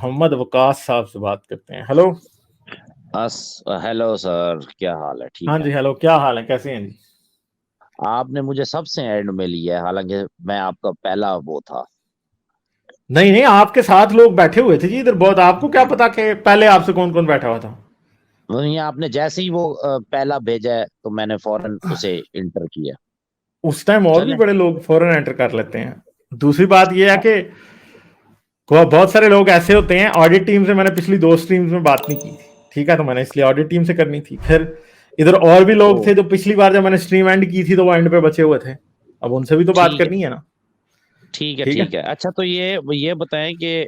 محمد وقاص صاحب سے بات کرتے ہیں. ہلو. ہیلو سر، کیا حال ہے؟ ٹھیک ہاں ہے. جی ہلو، کیا حال ہے، کیسے ہیں جی؟ آپ نے مجھے سب سے اینڈ میں لیا ہے، حالانکہ میں آپ کا پہلا وہ تھا. نہیں نہیں، آپ کے ساتھ لوگ بیٹھے ہوئے تھے جی ادھر بہت. آپ کو کیا پتا کہ پہلے آپ سے کون کون بیٹھا ہوا تھا؟ وہیں آپ نے جیسے ہی وہ پہلا بھیجا ہے تو میں نے فوراً اسے انٹر کیا. اس ٹائم اور بھی چلیں. بڑے لوگ فوراً انٹر کر لیتے ہیں. دوسری بات یہ ہے کہ بہت سارے لوگ ایسے ہوتے ہیں. آڈٹ ٹیم سے میں نے پچھلی 2 سٹریمز میں بات نہیں کی تھی، ٹھیک ہے، تو میں نے اس لیے آڈٹ ٹیم سے کرنی تھی. پھر ادھر اور بھی لوگ تھے جو پچھلی بار جب میں نے سٹریم اینڈ کی تھی تو وہ اینڈ پہ بچے ہوئے تھے. اب ان سے بھی تو بات ٹھیک ہے کرنی ہے نا. ٹھیک ہے ٹھیک ہے. اچھا تو یہ بتائیں کہ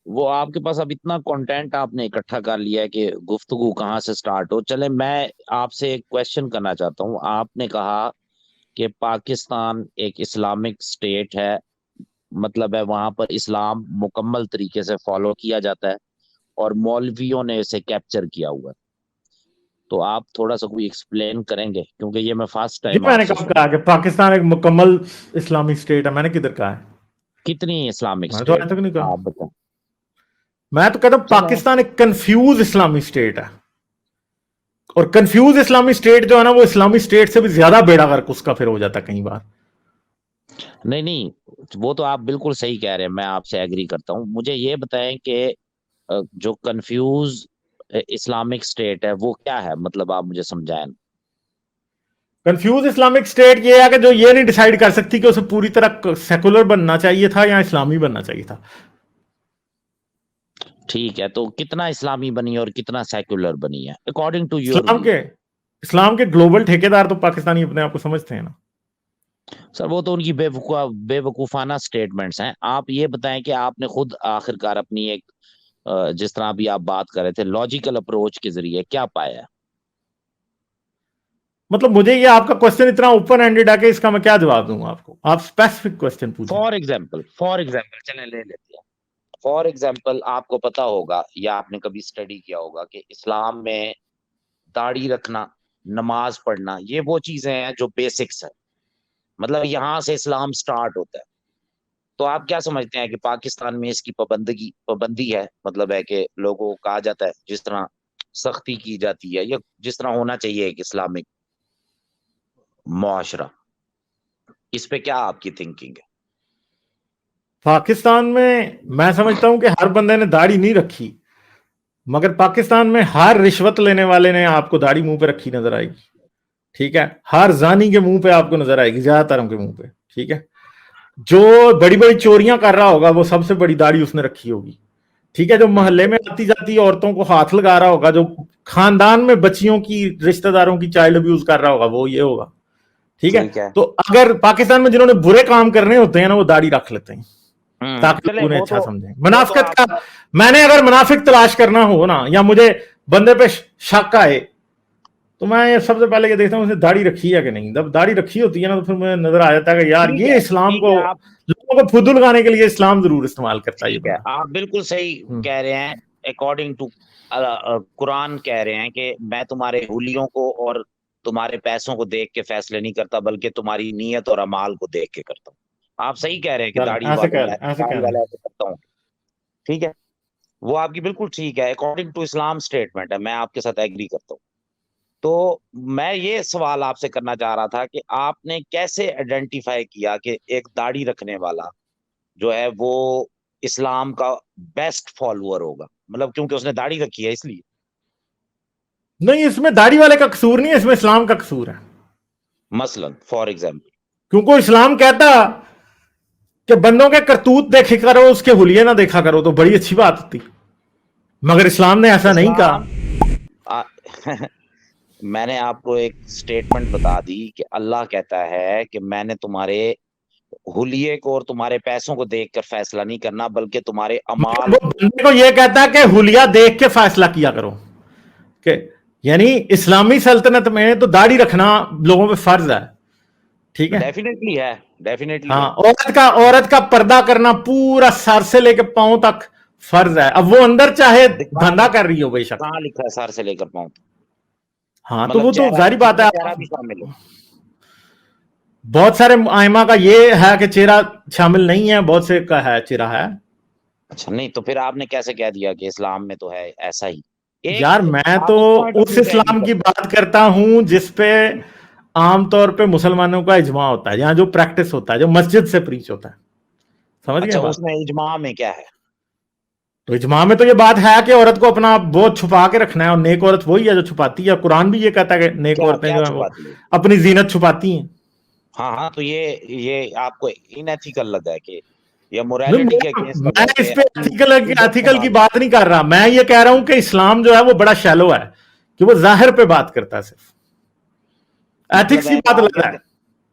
وہ آپ کے پاس اب اتنا کنٹینٹ آپ نے اکٹھا کر لیا ہے کہ گفتگو کہاں سے سٹارٹ ہو. چلے میں آپ سے ایک کویشچن کرنا چاہتا ہوں. آپ نے کہا کہ پاکستان ایک اسلامک سٹیٹ ہے، مطلب ہے وہاں پر اسلام مکمل طریقے سے فالو کیا جاتا ہے اور مولویوں نے اسے کیپچر کیا ہوا ہے. تو آپ تھوڑا سا کوئی ایکسپلین کریں گے، کیونکہ یہ میں فرسٹ جی ٹائم میں آپ نے سے کب سن کہا رہا ہوں. کہ پاکستان ایک مکمل اسلامی اسٹیٹ ہے؟ میں نے کدھر کہا ہے؟ کتنی اسلامک میں نے تو آج سٹیٹ تک نہیں کہا. آپ بتائیں. میں تو کہتا ہوں چلیں. پاکستان ایک کنفیوز اسلامی اسٹیٹ ہے. اور کنفیوز اسلامی اسٹیٹ جو ہے نا، وہ اسلامی اسٹیٹ سے بھی زیادہ بیڑا غرق اس کا پھر ہو جاتا ہے کئی بار. نہیں وہ تو آپ بالکل صحیح کہہ رہے ہیں، میں آپ سے ایگری کرتا ہوں. مجھے یہ بتائیں کہ جو کنفیوز اسلامک سٹیٹ ہے وہ کیا ہے، مطلب آپ مجھے سمجھائیں. کنفیوز اسلامک اسٹیٹ یہ ہے کہ جو یہ نہیں ڈیسائیڈ کر سکتی کہ اسے پوری طرح سیکولر بننا چاہیے تھا یا اسلامی بننا چاہیے تھا. ٹھیک ہے، تو کتنا اسلامی بنی اور کتنا سیکولر بنی ہے according to your Islam view? کے اسلام کے گلوبل ٹھیکیدار تو پاکستانی اپنے آپ کو سمجھتے ہیں نا. سر وہ تو ان کی بے وقوفانہ سٹیٹمنٹس ہیں. آپ یہ بتائیں کہ آپ نے خود آخرکار اپنی ایک جس طرح ابھی آپ بات کر رہے تھے لاجیکل اپروچ کے ذریعے کیا پایا؟ مطلب مجھے یہ آپ کا کوسچن اتنا اوپن ہینڈیڈ ہے کہ اس کا میں کیا جواب دوں آپ کو. آپ اسپیسیفک کوسچن پوچھیں. فار ایگزامپل چلیں لے لیتے ہیں. فار ایگزامپل آپ کو پتا ہوگا یا آپ نے کبھی اسٹڈی کیا ہوگا کہ اسلام میں داڑھی رکھنا، نماز پڑھنا، یہ وہ چیزیں ہیں جو بیسکس ہیں. مطلب یہاں سے اسلام سٹارٹ ہوتا ہے. تو آپ کیا سمجھتے ہیں کہ پاکستان میں اس کی پابندی ہے؟ مطلب ہے کہ لوگوں کو کہا جاتا ہے جس طرح سختی کی جاتی ہے یا جس طرح ہونا چاہیے ایک اسلامک معاشرہ، اس پہ کیا آپ کی تھنکنگ ہے؟ پاکستان میں سمجھتا ہوں کہ ہر بندے نے داڑھی نہیں رکھی، مگر پاکستان میں ہر رشوت لینے والے نے آپ کو داڑھی منہ پہ رکھی نظر آئے گی. ٹھیک ہے، ہر زانی کے منہ پہ آپ کو نظر آئے گی، زیادہ تر کے منہ پہ. ٹھیک ہے، جو بڑی بڑی چوریاں کر رہا ہوگا وہ سب سے بڑی داڑھی اس نے رکھی ہوگی. ٹھیک ہے، جو محلے میں آتی جاتی عورتوں کو ہاتھ لگا رہا ہوگا، جو خاندان میں بچیوں کی رشتہ داروں کی چائلڈ ابیوز کر رہا ہوگا، وہ یہ ہوگا. ٹھیک ہے، تو اگر پاکستان میں جنہوں نے برے کام کرنے ہوتے ہیں نا وہ داڑھی رکھ لیتے ہیں تاکہ چلے لوگ انہیں وہ اچھا تو سمجھیں. منافقت کا میں نے اگر منافق تلاش کرنا ہو نا یا مجھے بندے پہ شک آئے تو میں سب سے پہلے یہ دیکھتا ہوں اس نے داڑھی رکھی ہے کہ نہیں. جب داڑھی رکھی ہوتی ہے نا تو پھر مجھے نظر آ جاتا ہے کہ یار یہ اسلام کو لوگوں کو پھدو لگانے کے لیے اسلام ضرور استعمال کرتا ہے یہ ٹھیک ہے. بندہ. آپ بالکل صحیح کہہ رہے ہیں. اکارڈنگ ٹو قرآن کہہ رہے ہیں کہ میں تمہارے حلیوں کو اور تمہارے پیسوں کو دیکھ کے فیصلے نہیں کرتا بلکہ تمہاری نیت اور اعمال کو دیکھ کے کرتا ہوں. آپ صحیح کہہ رہے ہیں کہ داڑھی ایسے کہہ والا لیں ایسے کرتا ہوں. ٹھیک ہے، وہ آپ کی بالکل ٹھیک ہے. اکارڈنگ ٹو اسلام اسٹیٹمنٹ ہے، میں آپ کے ساتھ ایگری کرتا ہوں. تو میں یہ سوال آپ سے کرنا چاہ رہا تھا کہ آپ نے کیسے آئیڈینٹیفائی کیا کہ ایک داڑھی رکھنے والا جو ہے وہ اسلام کا بیسٹ فالوور ہوگا؟ مطلب کیونکہ اس نے داڑھی رکھی ہے اس لیے؟ نہیں، اس میں داڑھی والے کا قصور نہیں ہے، اس میں اسلام کا قصور ہے. مثلا فار ایگزامپل کیونکہ اسلام کہتا کہ بندوں کے کرتوت دیکھا کرو، اس کے حلیے نہ دیکھا کرو، تو بڑی اچھی بات ہوتی. مگر اسلام نے ایسا نہیں کہا. میں نے آپ کو ایک سٹیٹمنٹ بتا دی کہ اللہ کہتا ہے کہ میں نے تمہارے حلیے کو اور تمہارے پیسوں کو دیکھ کر فیصلہ نہیں کرنا بلکہ تمہارے اعمال وہ بندے کو یہ کہتا ہے کہ حلیہ دیکھ کے فیصلہ کیا کرو. کہ یعنی اسلامی سلطنت میں تو داڑھی رکھنا لوگوں پہ فرض ہے. ٹھیک ہے، ڈیفینیٹلی ہے، ڈیفینیٹلی ہاں. ہے. عورت کا پردہ کرنا پورا سر سے لے کے پاؤں تک فرض ہے. اب وہ اندر چاہے دھندا کر رہی ہو بے شک. کہاں لکھا ہے سر سے لے کر پاؤں؟ ہاں تو مطلب وہ تو ظاہری بات ہے. چہرہ بھی شامل ہے. بہت سارے ائمہ کا یہ ہے کہ چہرہ شامل نہیں ہے، بہت سے کا ہے چہرہ ہے. اچھا نہیں تو پھر آپ نے کیسے کہہ دیا کہ اسلام میں تو ہے ایسا ہی؟ یار میں تو اس اسلام کی بات کرتا ہوں جس پہ عام طور پہ مسلمانوں کا اجماع ہوتا ہے، یہاں جو پریکٹس ہوتا ہے، جو مسجد سے پریچ ہوتا ہے، سمجھ گئے اچھا بات؟ اس میں اجماع میں کیا ہے؟ تو اجماع میں تو یہ بات ہے کہ عورت کو اپنا بہت چھپا کے رکھنا ہے، اور نیک عورت وہی ہے جو چھپاتی ہے، قرآن بھی یہ کہتا ہے کہ نیک عورتیں کیا جو ہیں وہ چھپاتی ہے؟ اپنی زینت چھپاتی ہیں۔ ہاں ہاں تو یہ آپ کو ان ایتھیکل لگا ہے کہ یا موریلٹی کے اگینسٹ لگا میں ہے اس کہ پہ اپنی عزت ایتھیکل کی سنبھالنا؟ بات نہیں کر رہا، میں یہ کہہ رہا ہوں کہ اسلام جو ہے وہ بڑا شیلو ہے، کہ وہ ظاہر پہ بات کرتا ہے، صرف مطلب ایتھکس کی ہے کہ بات الگ ہے۔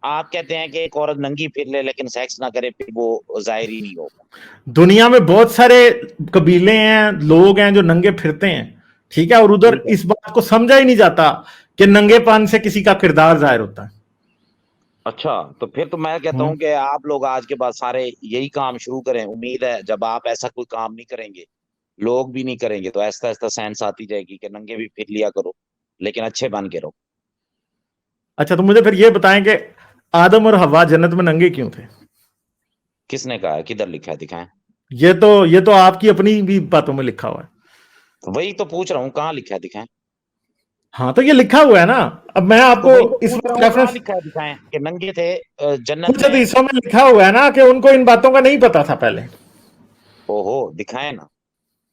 آپ کہتے ہیں کہ ایک عورت ننگی پھر لے لیکن سیکس نہ کرے پھر وہ ظاہر ہی نہیں ہوگا؟ دنیا میں بہت سارے قبیلے ہیں، لوگ ہیں جو ننگے پھرتے ہیں، ٹھیک ہے، اور ادھر ٹھیک ہے اس بات کو سمجھا ہی نہیں جاتا کہ ننگے پان سے کسی کا کردار ظاہر ہوتا ہے۔ اچھا تو پھر تو میں کہتا ہوں کہ آپ لوگ آج کے بعد سارے یہی کام شروع کریں، امید ہے جب آپ ایسا کوئی کام نہیں کریں گے، لوگ بھی نہیں کریں گے، تو ایسا ایسا سینس آتی جائے گی کہ ننگے بھی پھر لیا کرو لیکن اچھے بن کے رہو۔ اچھا تو مجھے پھر یہ بتائیں کہ آدم اور حوا جنت میں ننگے کیوں تھے؟ کس نے کہا ہے؟ کدھر لکھا ہے؟ دکھائیں۔ یہ تو آپ کی اپنی بھی باتوں میں لکھا ہوا ہے۔ وہی تو پوچھ رہا ہوں، کہاں لکھا ہے؟ دکھائیں۔ ہاں تو یہ لکھا ہوا ہے نا، اب میں آپ تو کو وہی تو اس پوچھ رہا وقت ہوں، کہاں ریفرنس، لکھا ہے؟ دکھائیں کہ ننگے تھے جنت کچھ میں۔ حدیثوں میں لکھا ہوا ہے نا کہ ان کو ان باتوں کا نہیں پتا تھا پہلے۔ اوہو دکھائیں نا،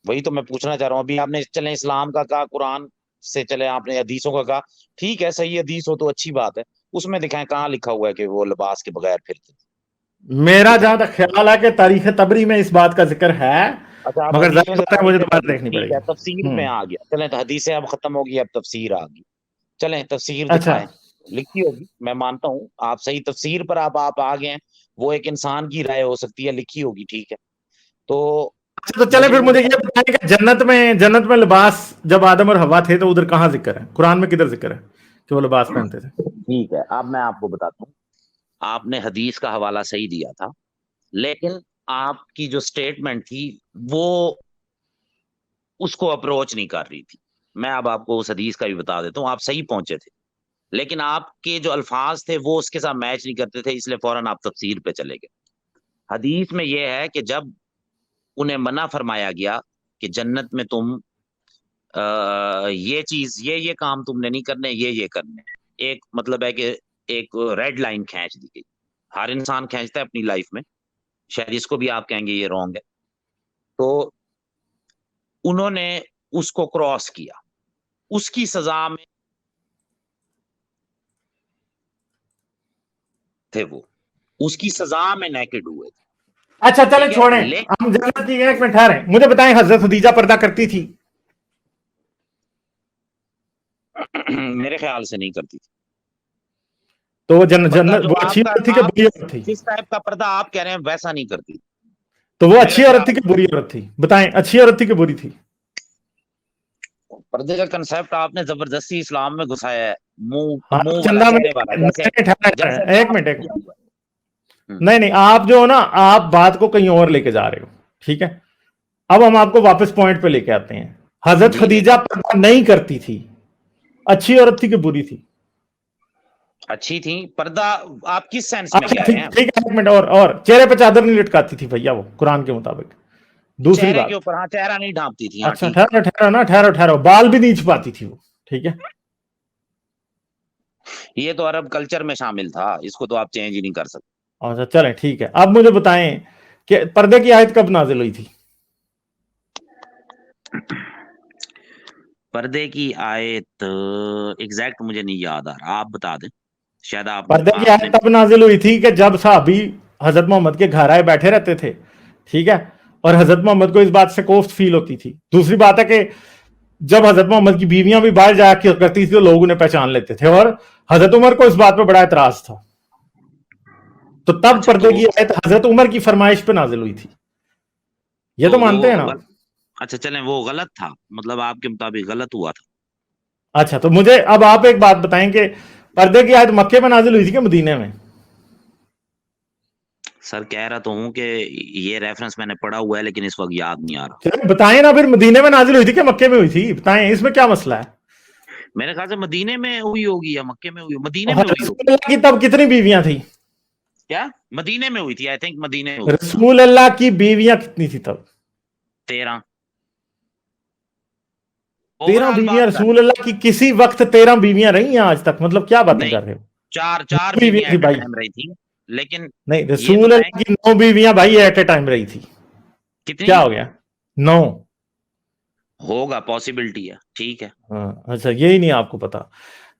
وہی تو میں پوچھنا چاہ رہا ہوں۔ ابھی آپ نے چلے اسلام کا کہا، قرآن سے چلے آپ نے حدیثوں کا کہا، ٹھیک ہے صحیح حدیث ہو تو اچھی بات ہے، اس میں دکھائیں کہاں لکھا ہوا ہے کہ وہ لباس کے بغیر پھرتے تھے؟ میرا دکھائیں۔ جہاں تک خیال ہے کہ تاریخ تبری میں اس بات کا ذکر ہے، اچھا آپ مگر حدیث ظاہر سے بات ہے مجھے تاریخ دوبارہ تبری، دیکھنی پڑے ٹھیک ہے، تفسیر گی۔ میں آ گیا، چلیں تو حدیثیں اب ختم ہوگی، اب تفسیر آ گئی، چلیں تفسیر اچھا دکھائیں۔ لکھی ہوگی، میں مانتا ہوں آپ صحیح تفسیر پر آپ آ گئے ہیں، وہ ایک انسان کی رائے ہو سکتی ہے، لکھی ہوگی، ٹھیک ہے، تو تو چلے پھر مجھے یہ مجھے یہ بتائیں۔ بتائیں کہ جنت میں لباس جب آدم اور حوا تھے تو ادھر کہاں ذکر ہے؟ قرآن میں کدھر ذکر ہے کہ وہ لباس پہنتے تھے؟ ٹھیک ہے اب میں آپ کو بتاتا ہوں، آپ نے حدیث کا حوالہ صحیح دیا تھا، لیکن آپ کی جو سٹیٹمنٹ تھی وہ اس کو اپروچ نہیں کر رہی تھی۔ میں اب آپ کو اس حدیث کا بھی بتا دیتا ہوں، آپ صحیح پہنچے تھے لیکن آپ کے جو الفاظ تھے وہ اس کے ساتھ میچ نہیں کرتے تھے، اس لیے فوراً آپ تفسیر پہ چلے گئے۔ حدیث میں یہ ہے کہ جب انہیں منع فرمایا گیا کہ جنت میں تم یہ چیز یہ کام تم نے نہیں کرنے، یہ کرنے، ایک مطلب ہے کہ ایک ریڈ لائن کھینچ دی گئی، ہر انسان کھینچتا ہے اپنی لائف میں، شاید اس کو بھی آپ کہیں گے یہ رانگ ہے، تو انہوں نے اس کو کراس کیا، اس کی سزا میں تھے، وہ اس کی سزا میں نیکڈ ہوئے تھے، اچھا چلیں ٹھیک ہے، چھوڑیں، ہم جنت کی ایک منٹ ٹھہریں، مجھے بتائیں حضرت خدیجہ پردہ کرتی تھی؟ میرے خیال سے نہیں کرتی تھی تو وہ پردہ، جو وہ آپ اچھی کا عورت تھی کہ آپ بری عورت تھی؟ جس ٹائپ کا پردہ آپ کہہ رہے ہیں ویسا نہیں کرتی، تو وہ میرے اچھی عورت تھی خیال کہ بری عورت تھی؟ بتائیں، اچھی عورت تھی کہ بری تھی؟ پردے کا کنسپٹ آپ نے زبردستی اسلام میں گھسایا ہے، ہاں منہ والا، چندہ چہرے والا، میں جیسے ٹھہریں، ایک آپ منٹ نے ایک کیا منٹ، ہوا ہے۔ نہیں نہیں، آپ جو ہو نا، آپ بات کو کہیں اور لے کے جا رہے ہو، ٹھیک ہے، اب ہم آپ کو واپس پوائنٹ پہ لے کے آتے ہیں۔ حضرت جی لے خدیجہ کے پردہ نہیں کرتی تھی، اچھی عورت تھی کہ بری تھی؟ اچھی تھی، پردہ آپ کس سینس میں اچھا کہہ رہے ٹھیک ہیں؟ ٹھیک ہے، ایک منٹ، اور چہرے پہ چادر نہیں لٹکاتی تھی بھیا وہ قرآن کے مطابق؟ دوسری چہرے کے بات، اوپر، ہاں چہرہ نہیں ڈھانپتی تھی، ہاں اچھا ٹھیک ہے، ٹھہرو ٹھہرو نا، ٹھہرو، بال بھی نہیں چھپاتی تھی وہ، ٹھیک ہے۔ یہ تو عرب کلچر میں شامل تھا، اس کو تو آپ چینج ہی نہیں کر سکتے۔ اچھا چلیں ٹھیک ہے، اب مجھے بتائیں کہ پردے کی آیت کب نازل ہوئی تھی؟ پردے کی آیت ایگزیکٹ مجھے نہیں یاد آ رہا، آپ بتا دیں، شاید پردے کی آپ نے۔ آیت تب نازل ہوئی تھی کہ جب صحابی حضرت محمد کے گھر آئے بیٹھے رہتے تھے، ٹھیک ہے، اور حضرت محمد کو اس بات سے کوفت فیل ہوتی تھی۔ دوسری بات ہے کہ جب حضرت محمد کی بیویاں بھی باہر جایا کرتی تھی تو لوگ انہیں پہچان لیتے تھے، اور حضرت عمر کو اس بات پہ بڑا اعتراض تھا، تو تب اچھا پردے تو کی آیت حضرت عمر کی فرمائش پہ نازل ہوئی تھی، یہ تو مانتے ہیں نا آپ؟ اچھا چلیں وہ غلط تھا، مطلب آپ کے مطابق غلط ہوا تھا۔ اچھا تو مجھے اب آپ ایک بات بتائیں کہ پردے کی آیت مکے میں نازل ہوئی تھی کہ مدینے میں؟ سر کہہ رہا تو ہوں کہ یہ ریفرنس میں نے پڑھا ہوا ہے لیکن اس وقت یاد نہیں آ رہا۔ چلیں بتائیں نا پھر، مدینے میں نازل ہوئی تھی کہ مکے میں ہوئی تھی؟ بتائیں، اس میں کیا مسئلہ ہے؟ میرے خیال سے مدینے میں ہوئی ہوگی یا مکے میں ہوئی، مدینے میں اور ہوئی رسول ہوگی۔ اللہ کی تب کتنی بیویاں تھیں؟ کیا؟ مدینے میں ہوئی تھی، آئی تھنک مدینے میں ہوئی تھی، ہاں۔ رسول اللہ کی بیویاں کتنی تھی تب؟ 13 बीवियां रसूल अल्लाह की किसी वक्त 13 बीवियां रही हैं आज तक, मतलब क्या बातें कर रहे हो? चार बीवियां थी भाई, रही थी, लेकिन नहीं रसूल अल्लाह की 9 बीवियां भाई एट ए टाइम रही थी। कितनी? क्या हो गया? 9 होगा, पॉसिबिलिटी है, ठीक है। हाँ अच्छा, यही नहीं आपको पता।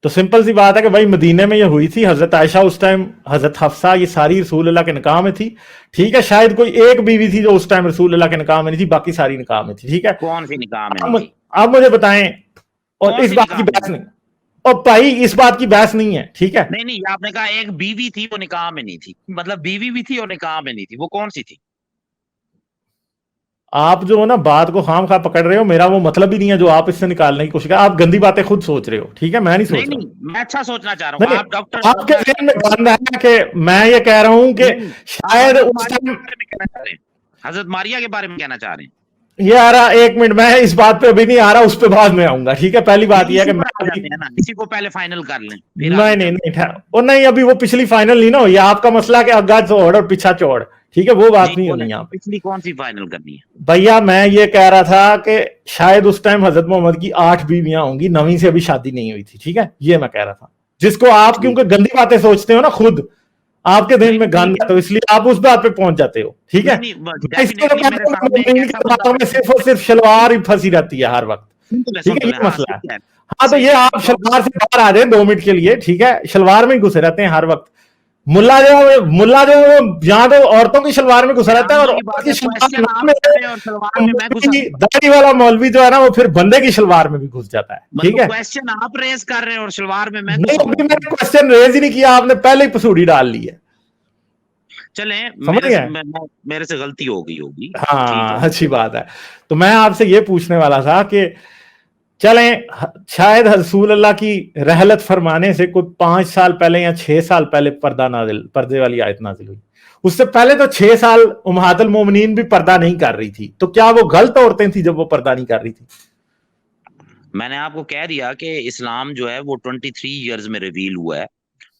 तो सिंपल सी बात है कि भाई मदीने में ये हुई थी, हजरत आयशा उस टाइम, हजरत हफ्सा, ये सारी रसूल अल्लाह के निकाह में थी, ठीक है। शायद कोई एक बीवी थी जो उस टाइम रसूल अल्लाह के निकाह में नहीं थी, बाकी सारी निकाह में थी, ठीक है। कौन सी निकाह में नहीं थी? आप मुझे बताएं, और इस बात की बहस नहीं, और भाई इस बात की बहस नहीं है, ठीक है। नहीं, आपने कहा एक बीवी थी वो निकाह में नहीं थी, मतलब बीवी भी थी और निकाह में नहीं थी, वो कौन सी थी? आप जो है ना बात को खाम खा पकड़ रहे हो, मेरा वो मतलब ही नहीं है जो आप इससे निकालने की कोशिश कर, आप गंदी बातें खुद सोच रहे हो, ठीक है, मैं नहीं सोच रहा। मैं अच्छा सोचना चाह रहा हूँ। आप डॉक्टर, आपके ज़हन में गंद है कि मैं ये कह रहा हूं कि शायद उस टाइम हजरत मारिया के बारे में कहना चाह रहे हैं। ये आ रहा, एक मिनट, मैं इस बात पे अभी नहीं आ रहा, उस पे बाद में आऊंगा, ठीक है। पहली बात यह है कि मैं इसी को पहले फाइनल कर लें। नहीं, अभी वो पिछली फाइनल नहीं ना हुई, आपका मसला है कि आगा चौड़ और पीछा चौड़, ठीक है, वो बात नहीं होनी यहाँ पे। पिछली कौन सी फाइनल करनी है भैया? मैं ये कह रहा था कि शायद उस टाइम हजरत मोहम्मद की 8 बीवियां होंगी, 9वीं से अभी शादी नहीं हुई थी, ठीक है, ये मैं कह रहा था। जिसको आप क्योंकि गंदी बातें सोचते हो ना खुद, आपके दिल में गंद है, तो इसलिए आप उस बात पे पहुंच जाते हो, ठीक है। सिर्फ और सिर्फ शलवार ही फंसी रहती है हर वक्त, ठीक है, ये मसला है। हाँ तो ये आप शलवार से बाहर आ जाए 2 मिनट के लिए, ठीक है, शलवार में ही घुसे रहते हैं हर वक्त। मुल्ला जो यहाँ तो औरतों की शलवार में घुसा रहता है, और दाढ़ी वाला मौलवी जो है ना वो फिर बंदे की शलवार में भी घुस जाता है, ठीक है। क्वेश्चन आप रेज कर रहे हैं और शलवार में मैं नहीं, अभी मैंने क्वेश्चन रेज ही नहीं किया, आपने पहले ही पसूड़ी डाल ली है। चले, मेरे से गलती हो गई होगी, हाँ अच्छी बात है। तो मैं आपसे ये पूछने वाला था कि चलें, शायद रसूल अल्लाह की रहलत फरमाने से कोई 5 साल पहले या 6 साल पहले पर्दे वाली आयत नाजिल हुई। उससे पहले तो 6 साल उम्महातुल मोमिनीन भी पर्दा नहीं कर रही थी, तो क्या वो गलत औरतें थी जब वो पर्दा नहीं कर रही थी? मैंने आपको कह दिया कि इस्लाम जो है वो 23 ईयर्स में रिवील हुआ है,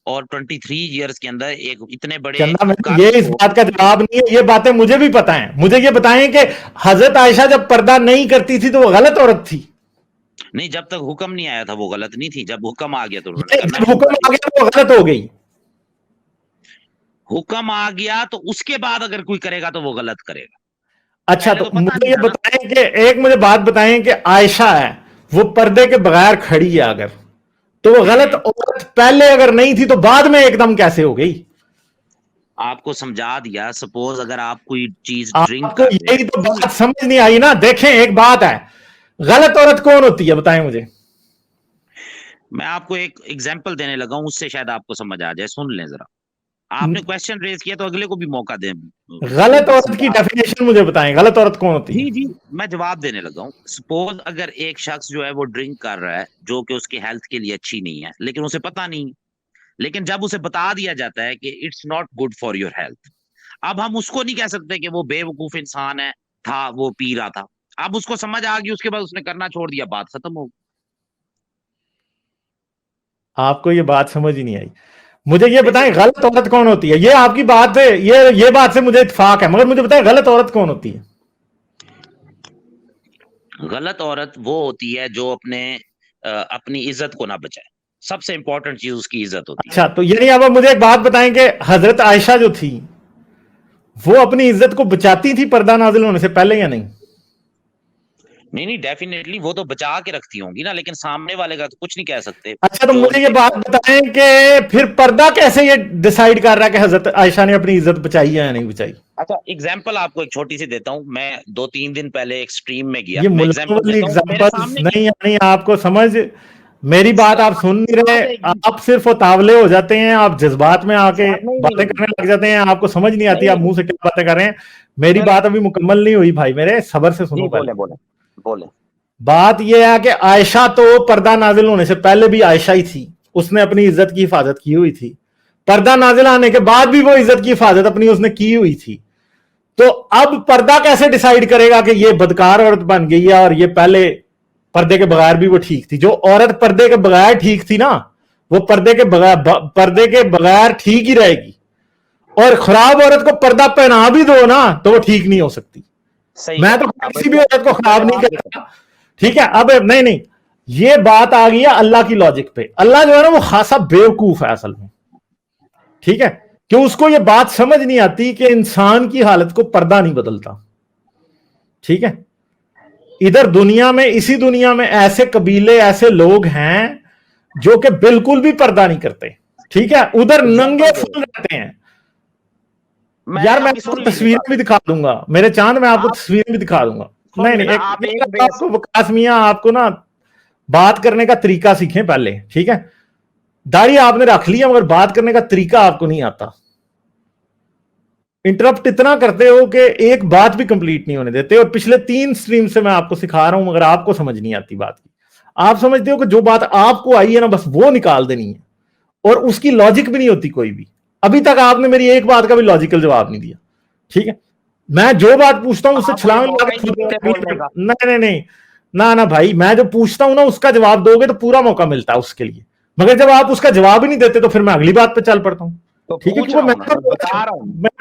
और 23 ईयर्स के अंदर एक इतने बड़े, ये इस बात का जवाब नहीं है, ये बातें मुझे भी पता है। मुझे ये बताएं कि हजरत आयशा जब पर्दा नहीं करती थी तो वो गलत औरत थी? नहीं, जब तक हुक्म नहीं आया था वो गलत नहीं थी, जब हुक्म आ गया तो जब हुक्म आ गया तो वो गलत हो गई। हुक्म आ गया तो उसके बाद अगर कोई करेगा तो वो गलत करेगा। अच्छा, तो मुझे ये बताएं कि एक मुझे बात बताएं कि आयशा है वो पर्दे के बगैर खड़ी है अगर, तो वो गलत औरत पहले अगर नहीं थी तो बाद में एकदम कैसे हो गई? आपको समझा दिया। सपोज अगर आप कोई चीज ड्रिंक आपको यही तो बात समझ नहीं आई ना। देखें, एक बात है, गलत औरत कौन होती है बताएं मुझे। मैं आपको एक एग्जांपल देने लगा हूं, उससे शायद आपको समझ आ जाए। सुन लें जरा, आपने क्वेश्चन रेज किया तो अगले को भी मौका दें। गलत औरत की डेफिनेशन मुझे बताएं, गलत औरत कौन होती है? जी, मैं जवाब देने लगा हूं। सपोज अगर एक शख्स जो है वो ड्रिंक कर रहा है जो कि उसकी हेल्थ के लिए अच्छी नहीं है, लेकिन उसे पता नहीं, लेकिन जब उसे बता दिया जाता है कि it's not good for your health, अब हम उसको नहीं कह सकते कि वो बेवकूफ इंसान है, था वो पी रहा था, अब उसको समझ आ गई, उसके बाद उसने करना छोड़ दिया, बात खत्म हो गई। आपको ये बात समझ ही नहीं आई। मुझे ये बताएं गलत औरत कौन होती है। ये आपकी बात है, ये बात से मुझे इत्फाक है, मगर मुझे बताएं गलत औरत कौन होती है? गलत औरत वो होती है जो अपनी इज्जत को ना बचाए। सबसे इंपॉर्टेंट चीज उसकी इज्जत होती है। अच्छा, तो यानी अब मुझे एक बात बताएं कि हजरत आयशा जो थी वो अपनी इज्जत को बचाती थी पर्दा नाजिल होने से पहले या नहीं? नहीं, डेफिनेटली वो तो बचा के रखती होंगी ना, लेकिन सामने वाले का तो कुछ नहीं कह सकते। अच्छा, तो मुझे ये बात बताएं कि फिर पर्दा कैसे ये डिसाइड कर रहा है कि हजरत आयशा ने अपनी इज्जत बचाई है या नहीं बचाई? अच्छा, एग्जांपल आपको एक छोटी सी देता हूं। मैं 2-3 दिन पहले एक स्ट्रीम में गया। ये एग्जांपल नहीं, यानी आपको समझ, मेरी बात आप सुन नहीं रहे, आप सिर्फ उतावले हो जाते हैं, आप जज्बात में आके बातें करने लग जाते हैं, आपको समझ नहीं आती आप मुंह से क्या बातें कर रहे हैं। मेरी बात अभी मुकम्मल नहीं हुई भाई मेरे, सब्र से सुनो। बोले। बात यह है कि आयशा तो पर्दा नाजिल होने से पहले भी आयशा ही थी, उसने अपनी इज्जत की हिफाजत की हुई थी। पर्दा नाजिल आने के बाद भी वो इज्जत की हिफाजत अपनी उसने की हुई थी। तो अब पर्दा कैसे डिसाइड करेगा कि ये बदकार औरत बन गई है और ये पहले पर्दे के बगैर भी वो ठीक थी? जो औरत पर्दे के बगैर ठीक थी ना, वो पर्दे के बगैर ठीक ही रहेगी, और खराब औरत को पर्दा पहना भी दो ना तो वो ठीक नहीं हो सकती। میں تو کسی بھی عورت کو خراب نہیں کرتا, ٹھیک ہے. اب نہیں, یہ بات آ گئی ہے اللہ کی لاجک پہ. اللہ جو ہے نا وہ خاصا بیوقوف ہے اصل میں, ٹھیک ہے, کہ اس کو یہ بات سمجھ نہیں آتی کہ انسان کی حالت کو پردہ نہیں بدلتا, ٹھیک ہے. ادھر دنیا میں, اسی دنیا میں ایسے قبیلے, ایسے لوگ ہیں جو کہ بالکل بھی پردہ نہیں کرتے, ٹھیک ہے, ادھر ننگے پھول رہتے ہیں. یار میں آپ کو تصویریں بھی دکھا دوں گا, میرے چاند میں آپ کو تصویریں بھی دکھا دوں گا. نہیں, آپ کو وقاص میاں, آپ کو نا بات کرنے کا طریقہ سیکھیں پہلے, ٹھیک ہے. داڑھی آپ نے رکھ لیا مگر بات کرنے کا طریقہ آپ کو نہیں آتا. انٹرپٹ اتنا کرتے ہو کہ ایک بات بھی کمپلیٹ نہیں ہونے دیتے, اور پچھلے 3 سٹریم سے میں آپ کو سکھا رہا ہوں مگر آپ کو سمجھ نہیں آتی بات کی. آپ سمجھتے ہو کہ جو بات آپ کو آئی ہے نا بس وہ نکال دینی ہے, اور اس کی لاجک بھی نہیں ہوتی کوئی بھی. ابھی تک آپ نے میری ایک بات کا بھی لاجیکل جواب نہیں دیا, ٹھیک ہے. میں جو بات پوچھتا ہوں اس سے چھلانگ نہیں نہ بھائی, میں جو پوچھتا ہوں نا اس کا جواب دو گے تو پورا موقع ملتا ہے اس کے لیے, مگر جب آپ اس کا جواب ہی نہیں دیتے تو پھر میں اگلی بات پہ چل پڑتا ہوں, ٹھیک ہے.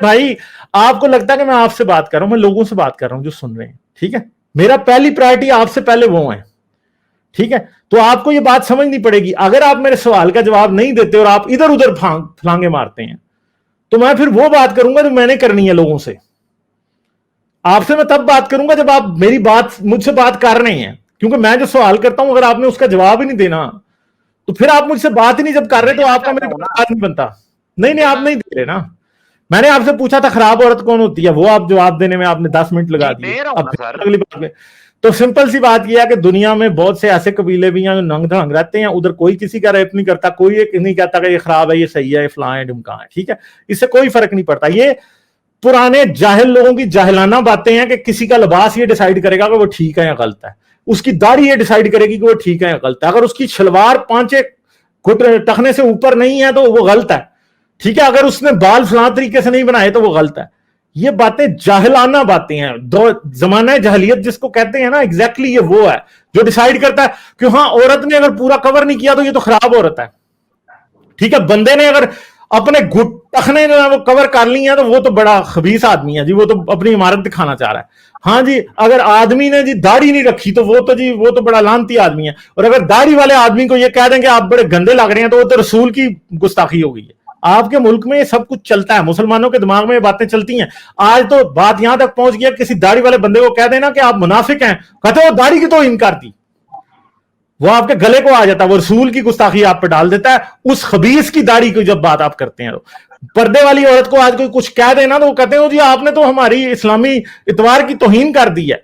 بھائی آپ کو لگتا ہے کہ میں آپ سے بات کر رہا ہوں, میں لوگوں سے بات کر رہا ہوں جو سن رہے ہیں, ٹھیک ہے. میرا پہلی پرائرٹی آپ سے پہلے وہ ہیں, ٹھیک ہے. تو آپ کو یہ بات سمجھنی پڑے گی. اگر آپ میرے سوال کا جواب نہیں دیتے اور آپ ادھر ادھر پھلانگے مارتے ہیں تو میں پھر وہ بات کروں گا جو میں نے کرنی ہے لوگوں سے. آپ سے میں تب بات کروں گا جب آپ میری بات مجھ سے بات کر رہے ہیں, کیونکہ میں جو سوال کرتا ہوں اگر آپ نے اس کا جواب ہی نہیں دینا تو پھر آپ مجھ سے بات ہی نہیں جب کر رہے تو آپ کا میرے پاس بات نہیں بنتا. نہیں آپ نہیں دے رہے نا. میں نے آپ سے پوچھا تھا خراب عورت کون ہوتی ہے, وہ آپ جواب دینے میں آپ نے 10 منٹ لگا دیے. اب اگلی بات میں تو سمپل سی بات یہ ہے کہ دنیا میں بہت سے ایسے قبیلے بھی ہیں جو ننگ دھڑنگ رہتے ہیں, ادھر کوئی کسی کا ریپ نہیں کرتا, کوئی نہیں کہتا کہ یہ خراب ہے, یہ صحیح ہے, یہ فلاں ہے, ڈمکاں ہے, ٹھیک ہے. اس سے کوئی فرق نہیں پڑتا. یہ پرانے جاہل لوگوں کی جاہلانہ باتیں ہیں کہ کسی کا لباس یہ ڈیسائیڈ کرے گا کہ وہ ٹھیک ہے یا غلط ہے, اس کی داڑھی یہ ڈیسائیڈ کرے گی کہ وہ ٹھیک ہے یا غلط ہے, اگر اس کی شلوار 5 ٹخنے سے اوپر نہیں ہے تو وہ غلط ہے, ٹھیک ہے, اگر اس نے بال فلاں طریقے سے نہیں بنائے تو وہ غلط ہے. یہ باتیں جاہلانہ باتیں ہیں. زمانہ جاہلیت جس کو کہتے ہیں نا, ایگزیکٹلی یہ وہ ہے جو ڈیسائیڈ کرتا ہے کہ ہاں عورت نے اگر پورا کور نہیں کیا تو یہ تو خراب عورت ہے, ٹھیک ہے. بندے نے اگر اپنے ٹخنے جو ہے وہ کور کر لی ہیں تو وہ تو بڑا خبیث آدمی ہے جی, وہ تو اپنی عمارت دکھانا چاہ رہا ہے. ہاں جی, اگر آدمی نے جی داڑھی نہیں رکھی تو وہ تو بڑا لانتی آدمی ہے, اور اگر داڑھی والے آدمی کو یہ کہہ دیں کہ آپ بڑے گندے لگ رہے ہیں تو وہ تو رسول کی گستاخی ہو گئی ہے. آپ کے ملک میں یہ سب کچھ چلتا ہے, مسلمانوں کے دماغ میں یہ باتیں چلتی ہیں. آج تو بات یہاں تک پہنچ گیا کسی داڑھی والے بندے کو کہہ دینا کہ آپ منافق ہیں, کہتے وہ داڑھی کی تو انکار دی, وہ آپ کے گلے کو آ جاتا ہے, وہ رسول کی گستاخی آپ پہ ڈال دیتا ہے. اس خبیث کی داڑھی کی جب بات آپ کرتے ہیں تو پردے والی عورت کو آج کوئی کچھ کہہ دینا تو وہ کہتے ہیں جی آپ نے تو ہماری اسلامی اتوار کی توہین کر دی ہے,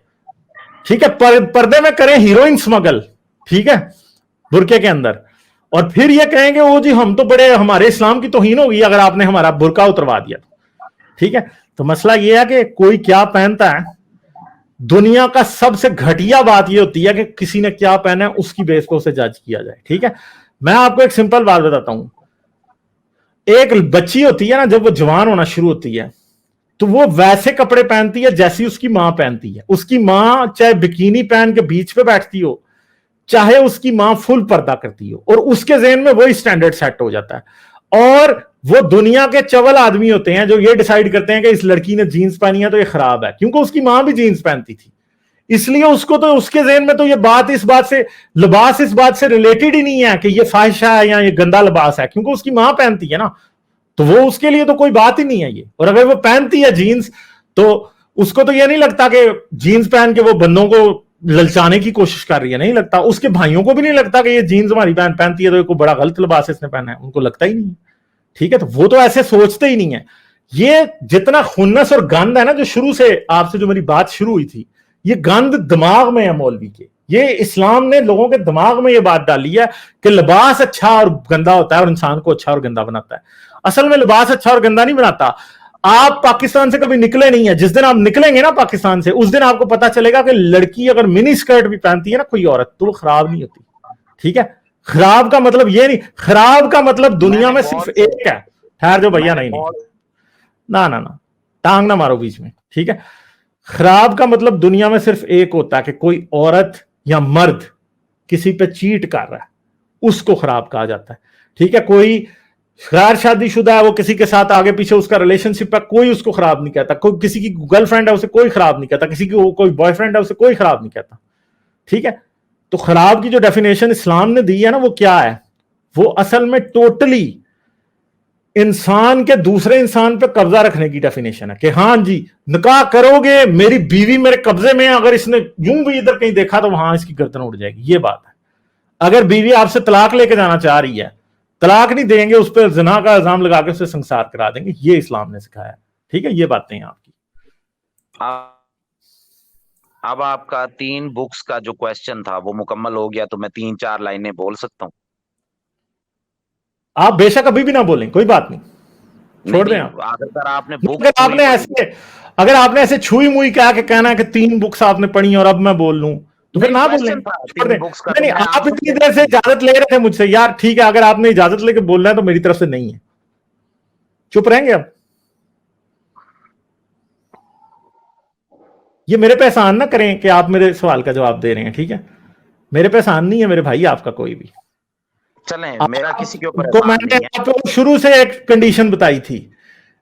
ٹھیک ہے. پردے میں کریں ہیروئن سمگل, ٹھیک ہے, برقعے کے اندر, اور پھر یہ کہیں گے وہ جی ہم تو بڑے, ہمارے اسلام کی توہین ہوگی اگر آپ نے ہمارا برقع اتروا دیا, ٹھیک ہے. تو مسئلہ یہ ہے کہ کوئی کیا پہنتا ہے, دنیا کا سب سے گھٹیا بات یہ ہوتی ہے کہ کسی نے کیا پہنا ہے اس کی بیس کو اسے جج کیا جائے, ٹھیک ہے. میں آپ کو ایک سمپل بات بتاتا ہوں. ایک بچی ہوتی ہے نا, جب وہ جوان ہونا شروع ہوتی ہے تو وہ ویسے کپڑے پہنتی ہے جیسی اس کی ماں پہنتی ہے. اس کی ماں چاہے بکینی پہن کے بیچ پہ بیٹھتی ہو, چاہے اس کی ماں فل پردہ کرتی ہو, اور اس کے ذہن میں وہی سٹینڈرڈ سیٹ ہو جاتا ہے. اور وہ دنیا کے چول آدمی ہوتے ہیں جو یہ ڈیسائیڈ کرتے ہیں کہ اس لڑکی نے جینز پہنی ہے تو یہ خراب ہے, کیونکہ اس کی ماں بھی جینز پہنتی تھی, اس لیے اس کو تو اس کے ذہن میں تو یہ بات اس بات سے, لباس اس بات سے ریلیٹڈ ہی نہیں ہے کہ یہ فاحشہ ہے یا یہ گندا لباس ہے, کیونکہ اس کی ماں پہنتی ہے نا, تو وہ اس کے لیے تو کوئی بات ہی نہیں ہے یہ. اور اگر وہ پہنتی ہے جینز تو اس کو تو یہ نہیں لگتا کہ جینز پہن کے وہ بندوں کو للچانے کی کوشش کر رہی ہے, نہیں لگتا. اس کے بھائیوں کو بھی نہیں لگتا کہ یہ جینز ہماری بہن پہنتی ہے تو کوئی بڑا غلط لباس اس نے پہنا ہے, ان کو لگتا ہی نہیں, ٹھیک ہے. تو وہ تو ایسے سوچتے ہی نہیں ہے. یہ جتنا خنس اور گند ہے نا, جو شروع سے آپ سے جو میری بات شروع ہوئی تھی, یہ گند دماغ میں ہے مولوی کے. یہ اسلام نے لوگوں کے دماغ میں یہ بات ڈالی ہے کہ لباس اچھا اور گندا ہوتا ہے اور انسان کو اچھا اور گندا بناتا ہے. اصل میں لباس اچھا اور گندا نہیں بناتا. آپ پاکستان سے کبھی نکلے نہیں ہیں, جس دن آپ نکلیں گے نا پاکستان سے, اس دن آپ کو پتا چلے گا کہ لڑکی اگر منی اسکرٹ بھی پہنتی ہے نا کوئی عورت, تو وہ خراب نہیں ہوتی, ٹھیک ہے. خراب کا مطلب یہ نہیں, خراب کا مطلب دنیا میں صرف ایک ہے. ٹھہر جو بھیا, نہیں نہ ٹانگ نہ مارو بیچ میں, ٹھیک ہے. خراب کا مطلب دنیا میں صرف ایک ہوتا ہے کہ کوئی عورت یا مرد کسی پہ چیٹ کر رہا ہے, اس کو خراب کہا جاتا ہے, ٹھیک ہے. کوئی गैर शादीशुदा है, वो किसी के साथ आगे पीछे उसका रिलेशनशिप है, कोई उसको खराब नहीं कहता, कोई किसी की गर्लफ्रेंड है उसे कोई खराब नहीं कहता, किसी की कोई बॉयफ्रेंड है उसे कोई खराब नहीं कहता, ठीक है। तो खराब की जो डेफिनेशन इस्लाम ने दी है ना, वो क्या है, वो असल में टोटली इंसान के दूसरे इंसान पे कब्जा रखने की डेफिनेशन है कि हाँ जी निकाह करोगे, मेरी बीवी मेरे कब्जे में है, अगर इसने यूं भी इधर कहीं देखा तो वहां इसकी गर्दन उड़ जाएगी, ये बात है। अगर बीवी आपसे तलाक लेके जाना चाह रही है, तलाक नहीं देंगे, उस पर जिना का इल्जाम लगा के उसे संसार करा देंगे, ये इस्लाम ने सिखाया, ठीक है। ये बातें हैं आपकी। अब आपका 3 बुक्स का जो क्वेश्चन था वो मुकम्मल हो गया, तो मैं 3-4 लाइनें बोल सकता हूँ? आप बेशक अभी भी ना बोलें, कोई बात नहीं, छोड़ दें आप। अगर आपने ऐसे छुई मुई कहा कि कहना है कि 3 बुक्स आपने पढ़ी और अब मैं बोल लूं, तो फिर ना बोलें, छोड़ दें। नहीं, आप इतनी देर से इजाजत ले रहे थे मुझसे, यार ठीक है, अगर आपने इजाजत लेके बोलना है तो मेरी तरफ से नहीं है, चुप रहेंगे अब। ये मेरे पे एहसान ना करें कि आप मेरे सवाल का जवाब दे रहे हैं, ठीक है। मेरे पे एहसान नहीं है मेरे भाई आपका कोई भी। चलें, मेरा किसी के ऊपर तो मैंने आपको शुरू से एक कंडीशन बताई थी,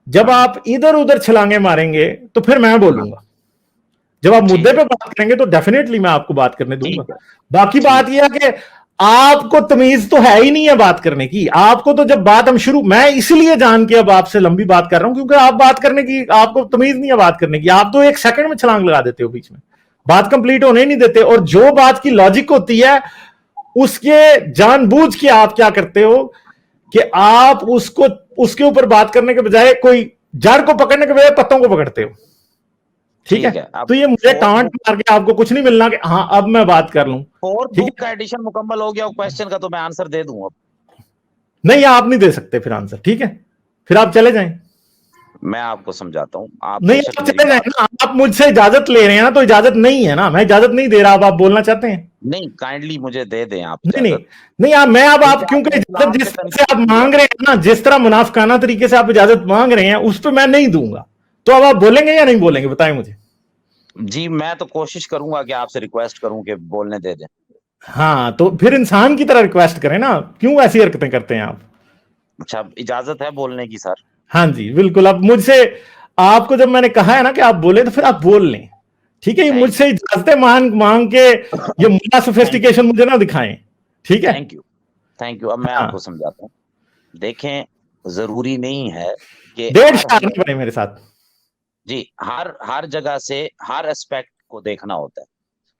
जब आप इधर उधर छलांगे मारेंगे तो फिर मैं बोलूंगा, जब आप मुद्दे पे बात करेंगे तो डेफिनेटली मैं आपको बात करने दूंगा। बाकी बात यह है कि आपको तमीज तो है ही नहीं है बात करने की, आपको तो जब बात हम शुरू, मैं इसलिए जान के अब आपसे लंबी बात कर रहा हूं क्योंकि आप बात करने की, आपको तमीज नहीं है बात करने की, आप तो 1 सेकंड में छलांग लगा देते हो बीच में, बात कंप्लीट होने नहीं देते, और जो बात की लॉजिक होती है उसके जानबूझ के आप क्या करते हो कि आप उसको, उसके ऊपर बात करने के बजाय कोई जड़ को पकड़ने के बजाय पत्तों को पकड़ते हो, ठीक है। तो ये मुझे कांट मार के आपको कुछ नहीं मिलना कि हाँ अब मैं बात कर लूं। 4th बुक का एडिशन मुकम्मल हो गया, क्वेश्चन का तो मैं आंसर दे दूं अब। नहीं, आप नहीं दे सकते फिर आंसर, ठीक है, फिर आप चले जाएं। मैं आपको समझाता हूं, आप नहीं, आप चले जाएं ना, आप मुझसे इजाजत ले रहे हैं ना, तो इजाजत नहीं है ना, मैं इजाजत नहीं दे रहा, अब आप बोलना चाहते हैं? नहीं, काइंडली मुझे दे दें आप। नहीं आप, मैं अब आप क्योंकि इजाजत जिस तरह से आप मांग रहे हैं ना, जिस तरह मुनाफिकाना तरीके से आप इजाजत मांग रहे हैं, उस पर मैं नहीं दूंगा, तो अब आप बोलेंगे या नहीं बोलेंगे, बताएं मुझे। जी मैं तो कोशिश करूंगा कि आपसे रिक्वेस्ट करूं कि बोलने दे दें। हाँ, तो फिर इंसान की तरह रिक्वेस्ट करें ना, क्यों ऐसी हरकतें करते हैं आप? अच्छा, इजाजत है बोलने की सर? हाँ जी बिल्कुल। अब मुझसे, आपको जब मैंने कहा है ना कि आप बोले, तो फिर आप बोल लें, ठीक है। ये मुझसे इजाजतें मांग मांग के ये मुल्ला सोफिस्टिकेशन मुझे ना दिखाएं, ठीक है। Thank you. अब मैं आपको समझाता हूँ। देखें, जरूरी नहीं है कि 1.5 साल पड़े मेरे साथ जी, हर जगह से हर एस्पेक्ट को देखना होता है।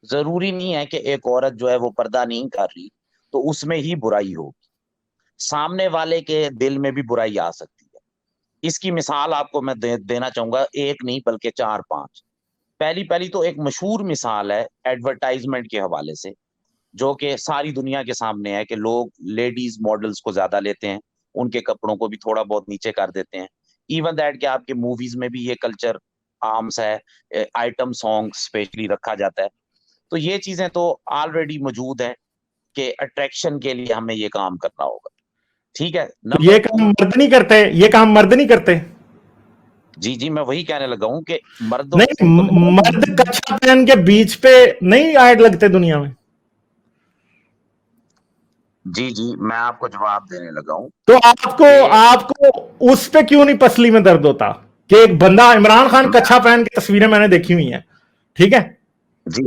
जरूरी नहीं है कि एक औरत जो है वो पर्दा नहीं कर रही तो उसमें ही बुराई होगी, सामने वाले के दिल में भी बुराई आ सकती है। इसकी मिसाल आपको मैं देना चाहूंगा, एक नहीं बल्कि 4-5। पहली तो एक मशहूर मिसाल है एडवर्टाइजमेंट के हवाले से, जो कि सारी दुनिया के सामने है कि लोग लेडीज मॉडल्स को ज्यादा लेते हैं, उनके कपड़ों को भी थोड़ा बहुत नीचे कर देते हैं। इवन दैट कि आपके मूवीज में भी ये कल्चर आर्म्स है, आइटम सॉन्ग स्पेशली रखा जाता है। तो ये चीजें तो ऑलरेडी मौजूद है कि अट्रैक्शन के लिए हमें ये काम करना होगा, ठीक है। तो ये काम मर्द नहीं करते, ये काम मर्द नहीं करते। जी मैं वही कहने लगा हूं कि मर्दों नहीं, मर्द कच्छा पहन के बीच पे नहीं ऐड लगते दुनिया में। जी मैं आपको जवाब देने लगा हूं। तो आपको उस पे क्यों नहीं पसली में दर्द होता कि एक बंदा, इमरान खान कच्छा पहन के तस्वीरें मैंने देखी हुई हैं, ठीक है। जी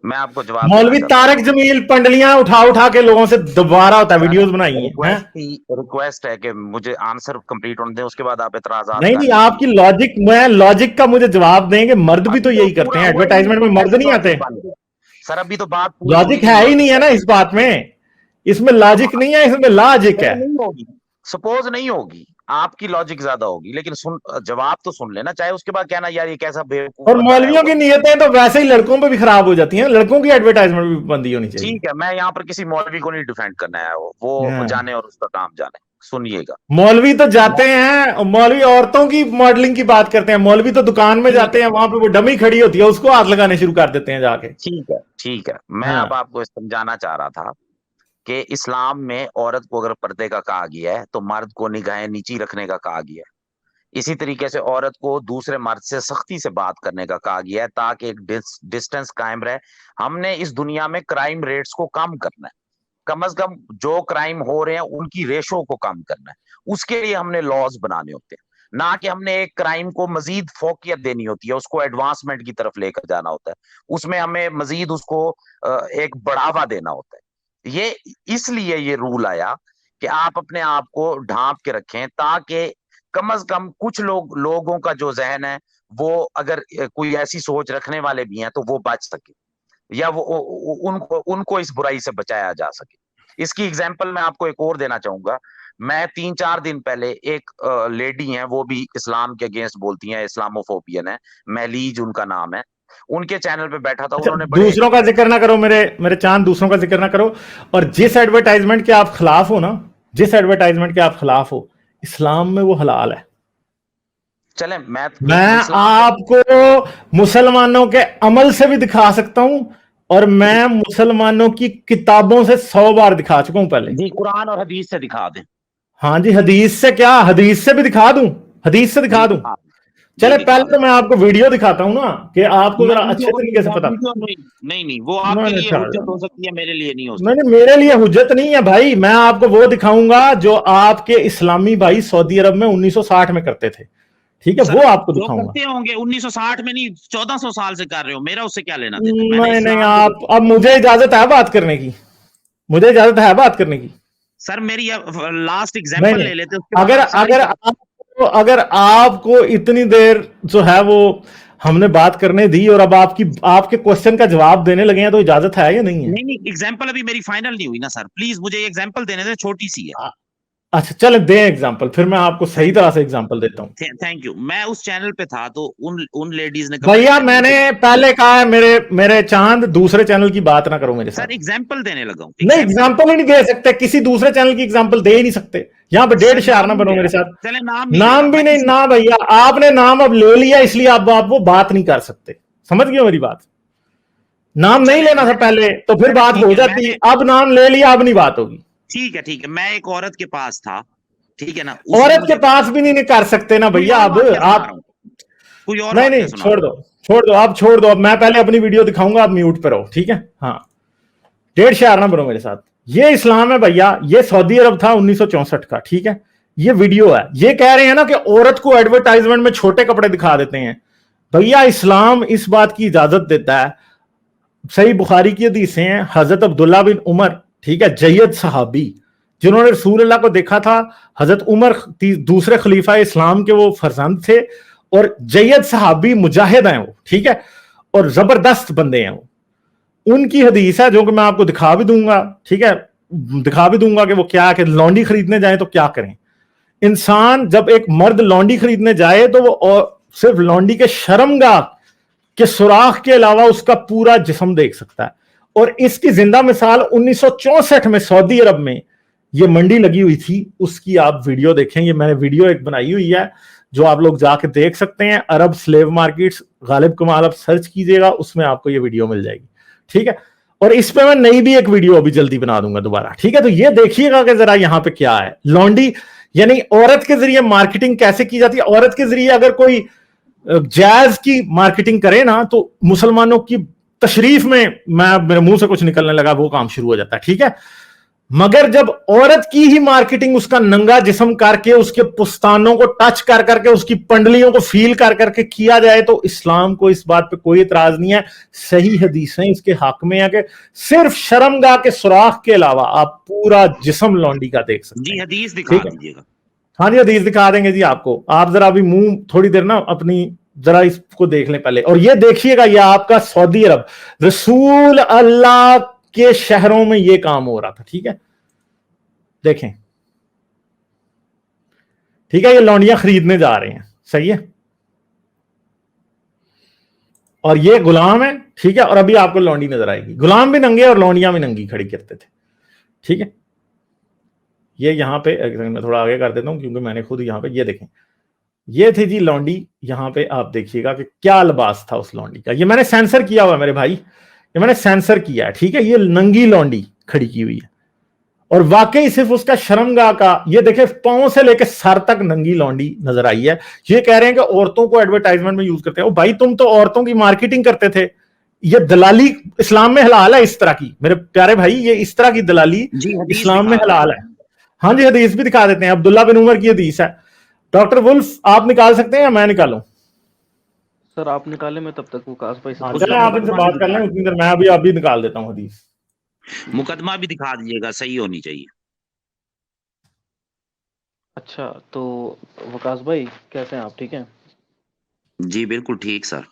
मैं आपको जवाब, मौलवी तारक जमील पंडलियां उठा उठा के लोगों से दोबारा होता है, वीडियोस बनाई हैं। रिक्वेस्ट है कि मुझे आंसर कंप्लीट होने दें, उसके बाद आप इतराज़ात नहीं, आपकी लॉजिक, मैं लॉजिक का मुझे जवाब देंगे। मर्द भी तो यही करते हैं, एडवर्टाइजमेंट में मर्द नहीं आते सर। अभी तो बात लॉजिक है ही नहीं है ना इस बात में, इसमें लॉजिक नहीं है, इसमें लॉजिक है। सपोज नहीं होगी, आपकी लॉजिक ज्यादा होगी, लेकिन जवाब तो सुन लेना, चाहे उसके बाद कहना यार ये कैसा बेवकूफ। और मौलवियों की नीयतें तो वैसे ही लड़कों पे भी खराब हो जाती हैं, लड़कों की एडवर्टाइजमेंट भी बंदी होनी चाहिए। ठीक है, मैं यहाँ पर किसी मौलवी को नहीं डिफेंड करना है, वो जाने और उसका काम जाने। सुनिएगा, मौलवी तो जाते हैं, मौलवी औरतों की मॉडलिंग की बात करते हैं, मौलवी तो दुकान में जाते हैं, वहां पे वो डमी खड़ी होती है, उसको हाथ लगाने शुरू कर देते हैं जाके। ठीक है। मैं अब आपको समझाना चाह रहा था कि इस्लाम में औरत को अगर पर्दे का कहा गया है तो मर्द को निगाहें नीची रखने का कहा गया है। इसी तरीके से औरत को दूसरे मर्द से सख्ती से बात करने का कहा गया है ताकि एक डिस्टेंस कायम रहे। हमने इस दुनिया में क्राइम रेट्स को कम करना है, कम से कम जो क्राइम हो रहे हैं उनकी रेशो को कम करना है, उसके लिए हमने लॉज बनाने होते हैं, ना कि हमने एक क्राइम को मजीद फोकियत देनी होती है, उसको एडवांसमेंट की तरफ लेकर जाना होता है, उसमें हमें मजीद उसको एक बढ़ावा देना होता है। ये इसलिए ये रूल आया कि आप अपने आप को ढांप के रखें, ताकि कम से कम कुछ लोगों का जो जहन है वो, अगर कोई ऐसी सोच रखने वाले भी हैं तो वो बच सके, या वो उनको इस बुराई से बचाया जा सके। इसकी एग्जांपल मैं आपको एक और देना चाहूंगा। मैं 3-4 दिन पहले, एक लेडी हैं, वो भी इस्लाम के अगेंस्ट बोलती हैं, इस्लामोफोबियन है, मैलीज उनका नाम है, उनके चैनल पे बैठा था। अच्छा, उन्होंने दूसरों का जिक्र ना करो, मेरे चांद, दूसरों का जिक्र ना करो। और जिस एडवर्टाइजमेंट के आप खिलाफ हो ना, जिस एडवर्टाइजमेंट के आप खिलाफ हो, इस्लाम में वो हलाल है। चले मैं आपको मुसलमानों के अमल से भी दिखा सकता हूं, और मैं मुसलमानों की किताबों से 100 बार दिखा चुका हूं पहले जी। कुरान और हदीस से दिखा दें। हाँ जी, हदीस से क्या, हदीस से भी दिखा दूं, हदीस से दिखा दूं। चले पहले तो मैं आपको वीडियो दिखाता हूं ना, कि आपको जरा अच्छे तरीके से पता। नहीं, वो आपके लिए हुज्जत हो सकती है, मेरे लिए नहीं हो सकती। नहीं, मेरे लिए हुज्जत नहीं है भाई। मैं आपको वो दिखाऊंगा जो आपके इस्लामी भाई सऊदी अरब में 1960 में करते थे, ठीक है, वो आपको दिखाऊंगा। करते होंगे 1960 में, नहीं 1400 साल से कर रहे हो, मेरा उससे क्या लेना देना। नहीं, आप, अब मुझे इजाजत है बात करने की, मुझे इजाजत है बात करने की। सर मेरी लास्ट एग्जांपल ले लेते। अगर आपको इतनी देर जो है वो हमने बात करने दी, और अब आपके क्वेश्चन का जवाब देने लगे हैं, तो इजाजत है या नहीं है? नहीं, एग्जांपल अभी मेरी फाइनल नहीं हुई ना सर, प्लीज मुझे एग्जांपल देने दे, छोटी सी है। अच्छा चले दें एग्जांपल, फिर मैं आपको सही तरह से एग्जांपल देता हूं। Thank you. मैं उस चैनल पे था, तो उन लेडीज ने, भैया मैंने पहले कहा है, मेरे चांद, दूसरे चैनल की बात ना करो मेरे साथ। सर एग्जांपल देने लगा हूं। नहीं, एग्जांपल ही नहीं दे सकते, किसी दूसरे चैनल की एग्जांपल दे ही नहीं सकते। यहाँ पे 1.5 शार ना बनो मेरे साथ। चले नाम भी नहीं ना भैया, आपने नाम अब ले लिया, इसलिए आप वो बात नहीं कर सकते। समझ गए मेरी बात? नाम नहीं लेना था पहले, तो फिर बात हो जाती। अब नाम ले लिया, अब नहीं बात होगी। ठीक है। मैं एक औरत के पास था, ठीक है ना, औरत के पास भी नहीं कर सकते ना भैया। अब आप कोई और नहीं, छोड़ दो, आप छोड़ दो। अब मैं पहले अपनी वीडियो दिखाऊंगा, आप म्यूट पे रहो, ठीक है? हाँ, 1.5 शार ना बनो मेरे साथ। ये इस्लाम है भैया, ये सऊदी अरब था 1964 का, ठीक है? ये वीडियो है। ये कह रहे हैं ना कि औरत को एडवर्टाइजमेंट में छोटे कपड़े दिखा देते हैं। भैया इस्लाम इस बात की इजाजत देता है। सही बुखारी की हदीसें हैं, हजरत अब्दुल्ला बिन उमर, ठीक है, जय्यद सहाबी, जिन्होंने रसूल अल्लाह को देखा था। हजरत उमर दूसरे खलीफा इस्लाम के वो फरजंद थे, और जय्यद सहाबी मुजाहिद हैं वो, ठीक है, और जबरदस्त बंदे हैं वो। उनकी हदीस है जो कि मैं आपको दिखा भी दूंगा, ठीक है, दिखा भी दूंगा कि वो क्या, कि लौंडी खरीदने जाए तो क्या करें। इंसान जब एक मर्द लौंडी खरीदने जाए तो वो सिर्फ लौंडी के शर्मगाह के सुराख के अलावा उसका पूरा जिस्म देख सकता है। और इसकी जिंदा मिसाल 1964 में सऊदी अरब में ये मंडी लगी हुई थी, उसकी आप वीडियो देखें। ये मैंने वीडियो एक बनाई हुई है जो आप लोग जाके देख सकते हैं। अरब स्लेव मार्केट्स, गालिब कमाल, आप सर्च कीजिएगा, उसमें आपको ये वीडियो मिल जाएगी, ठीक है? और इस पे मैं नई भी एक वीडियो अभी जल्दी बना दूंगा दोबारा, ठीक है? तो ये देखिएगा कि जरा यहाँ पे क्या है। लौंडी यानी औरत के जरिए मार्केटिंग कैसे की जाती है। औरत के जरिए अगर कोई जैज की मार्केटिंग करे ना, तो मुसलमानों की तशरीफ में, मेरे मुंह से कुछ निकलने लगा, वो काम शुरू हो जाता है, ठीक है? मगर जब औरत की ही मार्केटिंग, उसका नंगा जिस्म करके, उसके पुस्तानों को टच कर करके, उसकी पंडलियों को फील कर करके किया जाए, तो इस्लाम को इस बात पे कोई इतराज नहीं है। सही हदीसें इसके हक में है कि सिर्फ शर्मगाह के सुराख के अलावा आप पूरा जिस्म लौंडी का देख सकते हैं। जी हदीस दिखा दीजिएगा। हाँ जी, हदीस दिखा देंगे जी आपको। आप जरा अभी मुंह थोड़ी देर ना अपनी जरा इसको देख लें पहले। और ये देखिएगा, ये आपका सऊदी अरब, रसूल अल्लाह के शहरों में ये काम हो रहा था, ठीक है? देखें, ठीक है, ये लौंडियां खरीदने जा रहे हैं, सही है? और ये गुलाम है, ठीक है? और अभी आपको लौंडी नजर आएगी। गुलाम भी नंगे और लौंडियां भी नंगी खड़ी करते थे, ठीक है? ये यहां पे मैं थोड़ा आगे कर देता हूं क्योंकि मैंने खुद यहां पे, ये देखें, ये थी जी लौंडी। यहां पे आप देखिएगा कि क्या लिबास था उस लौंडी का। ये मैंने सेंसर किया हुआ है मेरे भाई, ये मैंने सेंसर किया है, ठीक है? ये नंगी लौंडी खड़ी की हुई है, और वाकई सिर्फ उसका शर्मगाह का, ये देखे, पांव से लेकर सर तक नंगी लौंडी नजर आई है। ये कह रहे हैं कि औरतों को एडवर्टाइजमेंट में यूज करते हैं। ओ भाई, तुम तो औरतों की मार्केटिंग करते थे। ये दलाली इस्लाम में हलाल है इस तरह की, मेरे प्यारे भाई, ये इस तरह की दलाली इस्लाम में हलाल है। हाँ जी, हदीस भी दिखा देते हैं, अब्दुल्ला बिन उमर की हदीस है। डॉक्टर वुल्फ आप निकाल सकते हैं या मैं निकालूं? सर आप निकाले, मैं तब तक वकास भाई से हाँ, थोड़ी चले देर आप में इनसे मुकदमा बात भी कर दिखा लें, उतनी देर दीजिएगा, मैं अभी निकाल देता हूँ हदीस। मुकदमा भी दिखा दीजिएगा, सही होनी चाहिए। अच्छा तो वकास भाई कैसे हैं आप, ठीक हैं? जी बिल्कुल ठीक सर।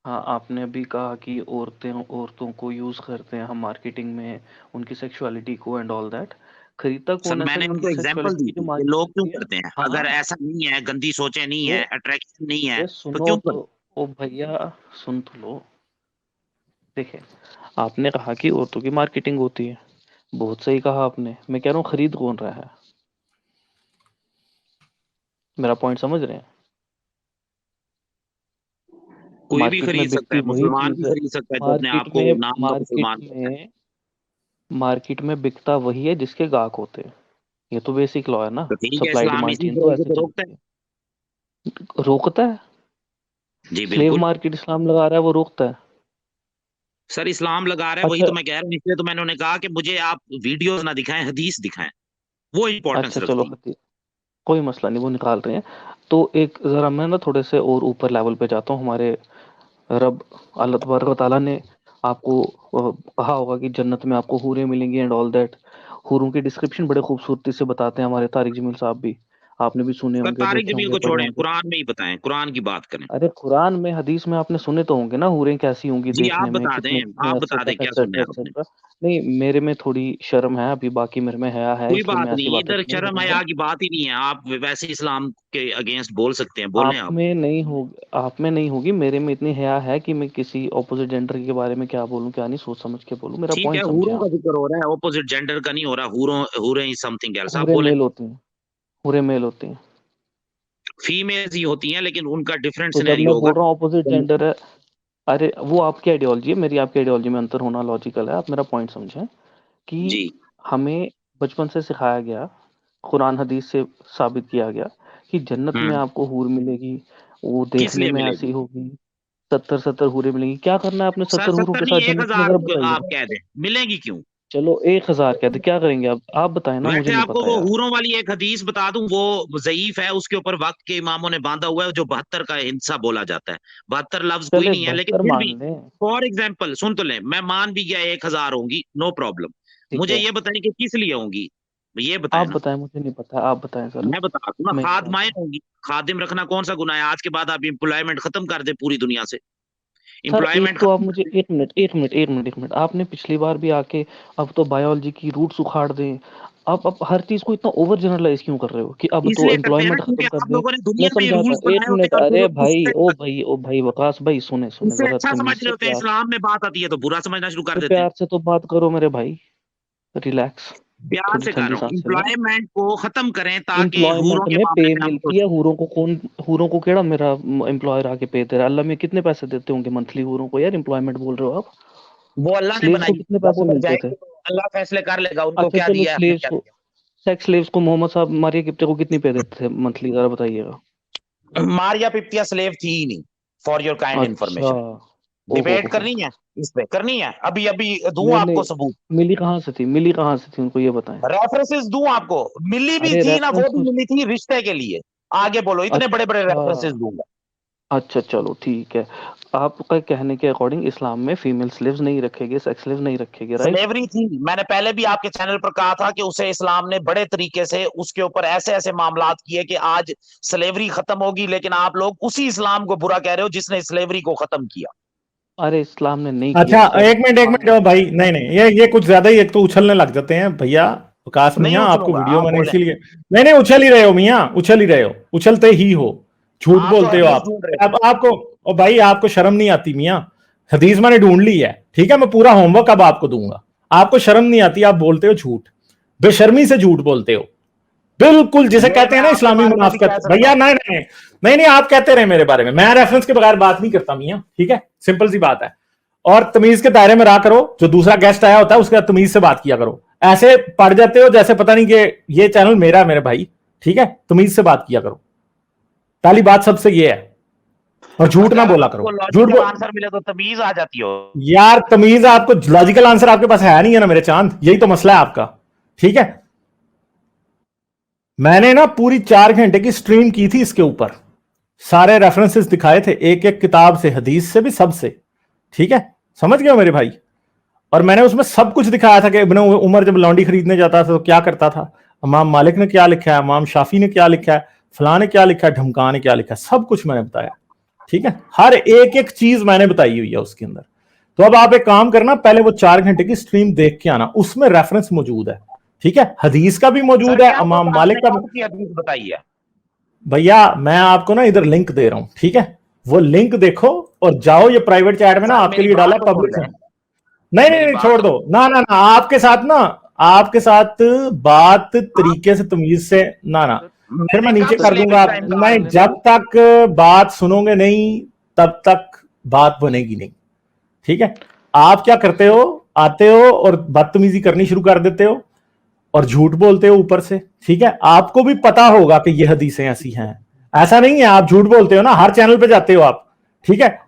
हाँ, आपने अभी कहा कि औरतों को यूज़ करते हैं हम मार्केटिंग में, उनकी सेक्सुअलिटी को एंड ऑल दैट। खरीदता सर कौन है मैंने सर उनको इनकी एग्जांपल सेक्सुअलिटी दी की जो थी कि मार्केट लोग क्यों होती है? करते हैं, हाँ अगर हाँ, ऐसा नहीं है, गंदी सोचें नहीं अरे है, अट्रैक्शन नहीं है, अरे तो सुनो क्यों तो, करते? ओ भैया सुन तो लो। देखिए, आपने कहा कि औरतों की मार्केटिंग होती है, बहुत सही कहा आपने। मैं कह रहा हूँ खरीद कौन रहा है, मेरा पॉइंट समझ रहे हैं? कोई भी मार्केट में खरीद सकता बिकती है, वही मुसलमान भी चीज़ है। खरीद सकता है जो अपने मार्केट आप को में नाम का मार्केट मुसलमान कहता है। में मार्केट में बिकता वही है जिसके गाहक होते हैं। ये तो बेसिक लॉ है ना, तो ठीक है, सप्लाई इस्लाम डिमांड इसी चेन तो तरह से ऐसे तो रोकता चलती है। है। रोकता है? जी स्लेव बिल्कुल। मार्केट इस्लाम लगा रहा है, वो रोकता है? सर इस्लाम लगा रहा है, वही अच्छा तो मैं कह रहा हूँ, इसलिए तो मैंने उन्हें कहा कि मुझे आप वीडियो ना दिखाएं, हदीस दिखाएं, वो इंपॉर्टेंस अच्छा, चलो रखती है। कोई मसला नहीं, वो निकाल रहे हैं। तो एक ज़रा मैं ना थोड़े से और ऊपर लेवल पे जाता हूँ। हमारे रब अल्लाह तबारक व तआला ने आपको कहा होगा कि जन्नत में आपको हूरें मिलेंगी एंड ऑल दैट। हूरों की डिस्क्रिप्शन बड़े खूबसूरती से बताते हैं हमारे तारिक जमील साहब भी, आपने भी सुने सर होंगे, तारिक देखे जमील होंगे, को पढ़े छोड़ें, होंगे। कुरान में ही बताएं, कुरान की बात करें। अरे कुरान में हदीस में आपने सुने तो होंगे ना, हूरें कैसी होंगी जी आप देखने में, बता कितने दें, कितने आप अरसे बता दें तक, क्या सुनना एक्सेट्रा है आपने। एक्सेट्रा। नहीं, मेरे में थोड़ी शर्म है अभी, बाकी मेरे में हया है, कोई इसलिए बात मैं ऐसी नहीं, बातों इधर को नहीं शर्म बोलूंगा। हया की बात ही नहीं है, आप वैसे इस्लाम के अगेंस्ट बोल सकते हैं, बोलें आप आप। में नहीं होगी, आप में नहीं होगी, मेरे में इतनी हया है कि मैं किसी ऑपोजिट जेंडर के बारे में क्या बोलूं क्या नहीं, सोच समझ के बोलूं। मेरा ठीक है, पॉइंट समझे हूरों आप। का जिक्र हो रहा है, ऑपोजिट जेंडर का नहीं हो रहा, हूरों हूरें इज समथिंग एल्स, आप हूरें बोलें। मेल होती हैं, हूरें मेल होती हैं। फीमेल्स ही होती हैं, लेकिन उनका डिफरेंट तो जब सिनेरियो मैं होगा। बोल रहा हूँ ऑपोजिट जेंडर है, अरे वो आपकी आइडियोलॉजी है, मेरी आपकी आइडियोलॉजी में अंतर होना लॉजिकल है। आप मेरा पॉइंट समझें कि जी, हमें बचपन से सिखाया गया, कुरान हदीस से साबित किया गया कि जन्नत में आपको हूर मिलेगी, वो किस देखने लिए में मिलेगी? ऐसी होगी। 70-70 हूरें मिलेंगी। क्या करना है आपने सर 70 हूरों 70 के नहीं, साथ जन्नत में, 1000 जरा बताइए। आप कह दें, मिलेंगी क्यों? चलो 1000 कहते, क्या करेंगे आप बताएं ना, मुझे वैसे नहीं आपको पता वो यार। हूरों वाली एक हदीस बता दूं, वो ज़ईफ है, उसके ऊपर वक्त के इमामों ने बांधा हुआ है, जो 72 का हिस्सा बोला जाता है। 72 लफ्ज कोई चले नहीं है, लेकिन 72 फिर भी मान लें। फॉर एग्जाम्पल सुन तो लें, मैं मान भी गया 1000 होंगी, नो प्रॉब्लम। ठीक मुझे है, ये बताएं कि किस लिए होंगी, ये बताएं आप ना। बताएं, मुझे नहीं पता, आप बताएं जरा, मैं बता दूं ना, मैं नहीं खादमाएं जानता। होंगी। खादिम रखना कौन सा गुनाह है? आज के बाद आप एम्प्लॉयमेंट खत्म कर दे पूरी दुनिया से, सर एक एम्प्लॉयमेंट तो आप खत्म कर मुझे दे। एक मिनट, आपने पिछली बार भी आके, अब तो बायोलॉजी की रूट्स उखाड़ दें। अब हर चीज को इतना ओवर जनरलाइज क्यों कर रहे हो कि अब तो इसलिए करते हैं ना एम्प्लॉयमेंट क्योंकि खत्म कर आप दें? लोगों ने मैं दुनिया में समझाता रूल्स हूँ, एक बनाए होते मिनट, हैं और अरे फिर भाई, उससे ओ भाई वकास भाई, सुने सुने उससे जरा अच्छा तमीज समझ रहे से, होते हैं, प्यार इस्लाम में बात आती है तो बुरा समझना शुरू कर से देते हैं। प्यार से तो बात करो मेरे भाई, रिलैक्स, प्यार थोड़ी से कर ठंडी रहा हूँ, सांसें लें। एम्प्लॉयमेंट को खत्म करें ताकि हूरों एम्प्लॉयमेंट के में पे मामले में हम मिलती है, सोचें। हूरों को केड़ा मेरा एम्प्लॉयर आके पे दे रहा है? अल्लाह में कितने पैसे देते होंगे मंथली हूरों को यार? एम्प्लॉयमेंट बोल रहे हो आप? वो अल्लाह ने स्लेव्स को बनाई, कितने जब पैसे उधर मिलते थे? जाएंगे तो अल्लाह फैसले कर लेगा उनको अच्छा क्या चलो, दिया है, हमने स्लेव्स क्या को, दिया। सेक्स स्लेव्स को मोहम्मद साहब मारिया किप्टे को कितनी पे देते थे मंथली, जरा बताइएगा। मारिया पिप्तिया स्लेव थी ही नहीं, फॉर योर काइंड अच्छा, इंफॉर्मेशन। ओ डिबेट हो। करनी है, इस पे करनी है, अभी अभी दूं नहीं आपको नहीं, सबूत, मिली कहाँ से थी उनको, ये बताएं। रेफरेंसेस दूं आपको। मिली भी अरे थी ना, वो भी रेफरेंस, मिली थी रिश्ते के लिए। आगे बोलो, इतने बड़े बड़े अच्छा रेफरेंसेस दूंगा। अच्छा, चलो ठीक है। आपका कहने के अकॉर्डिंग इस्लाम में फीमेल स्लेव्स नहीं रखेंगे, सेक्स स्लेव्स नहीं रखेंगे, राइट? स्लेवरी थी, मैंने पहले भी आपके चैनल पर कहा था कि उसे इस्लाम ने बड़े तरीके से उसके ऊपर ऐसे ऐसे मामलात किए कि आज स्लेवरी खत्म होगी, लेकिन आप लोग उसी इस्लाम को बुरा कह रहे हो जिसने स्लेवरी को खत्म किया। अरे इस्लाम ने नहीं अच्छा, किया सर। एक मिनट ओ भाई, नहीं नहीं, ये कुछ ज्यादा ही, एक तो उछलने लग जाते हैं भैया। विकास नहीं मियां, आपको उछलूंगा, वीडियो आप मैंने बोले। इसीलिए, नहीं नहीं, उछल ही रहे हो मियां, उछल ही रहे हो, उछलते ही हो, झूठ आप तो बोलते हो हदीस आप। ढूंढ रहे थे। अब आपको, ओ भाई आपको शर्म नहीं आती मियां? हदीस मैंने ढूंढ ली है, ठीक है, मैं पूरा होमवर्क अब आपको दूंगा। आपको शर्म नहीं आती, आप बोलते हो झूठ, बेशर्मी से झूठ बोलते हो, बिल्कुल जिसे ये कहते मैं हैं ना आपके इस्लामी बारे में भी कह मुनाफिकत। सकता भैया हूँ। नहीं नहीं नहीं नहीं, आप कहते रहे मेरे बारे में, मैं रेफरेंस के बगैर बात नहीं करता मियां, ठीक है, सिंपल सी बात है। और तमीज के दायरे में रहा करो, जो दूसरा गेस्ट आया होता है उसके तमीज से बात किया करो। ऐसे पढ़ जाते हो जैसे पता नहीं कि ये चैनल मेरा है मेरे भाई, ठीक है, तमीज से बात किया करो, पहली बात सबसे ये है। और झूठ ना अगर बोला आपको करो, झूठ लॉजिकल आंसर मिले तो तमीज आ जाती हो। यार तमीज, आपको लॉजिकल आंसर आपके पास है नहीं है ना मेरे चांद, यही तो मसला है आपका, ठीक है। मैंने ना पूरी 4 घंटे की स्ट्रीम की थी इसके ऊपर, सारे रेफरेंसेस दिखाए थे, एक एक किताब से, हदीस से भी, सबसे, ठीक है, समझ गए मेरे भाई। और मैंने उसमें सब कुछ दिखाया था कि इब्न उमर जब लौंडी खरीदने जाता था तो क्या करता था, इमाम मालिक ने क्या लिखा है, इमाम शाफी ने क्या लिखा है, फलां ने क्या लिखा है, ढमका ने क्या लिखा है, सब कुछ मैंने बताया, ठीक है, हर एक एक चीज मैंने बताई हुई है उसके अंदर। तो अब आप एक काम करना, पहले वो 4 घंटे की स्ट्रीम देख के आना, उसमें रेफरेंस मौजूद है, ठीक है, हदीस का भी मौजूद है, इमाम मालिक का भी। हदीस बताई है भैया मैं आपको ना इधर लिंक दे रहा हूं, ठीक है, वो लिंक देखो और जाओ, ये प्राइवेट चैट में ना आपके लिए डाला, पब्लिक है। नहीं नहीं नहीं, छोड़ दो ना ना ना, आपके साथ ना, आपके साथ बात तरीके से, तमीज से, ना ना, फिर मैं नीचे कर दूंगा। नहीं, जब तक बात सुनोगे नहीं तब तक बात बनेगी नहीं, ठीक है। आप क्या करते हो, आते हो और बदतमीजी करनी शुरू कर देते हो और झूठ बोलते हो ऊपर से, ठीक है, आपको भी पता होगा कि ये हदीसें ऐसी हैं, ऐसा नहीं है आप झूठ बोलते हो ना, हर चैनल पे जाते हो आप, ठीक है,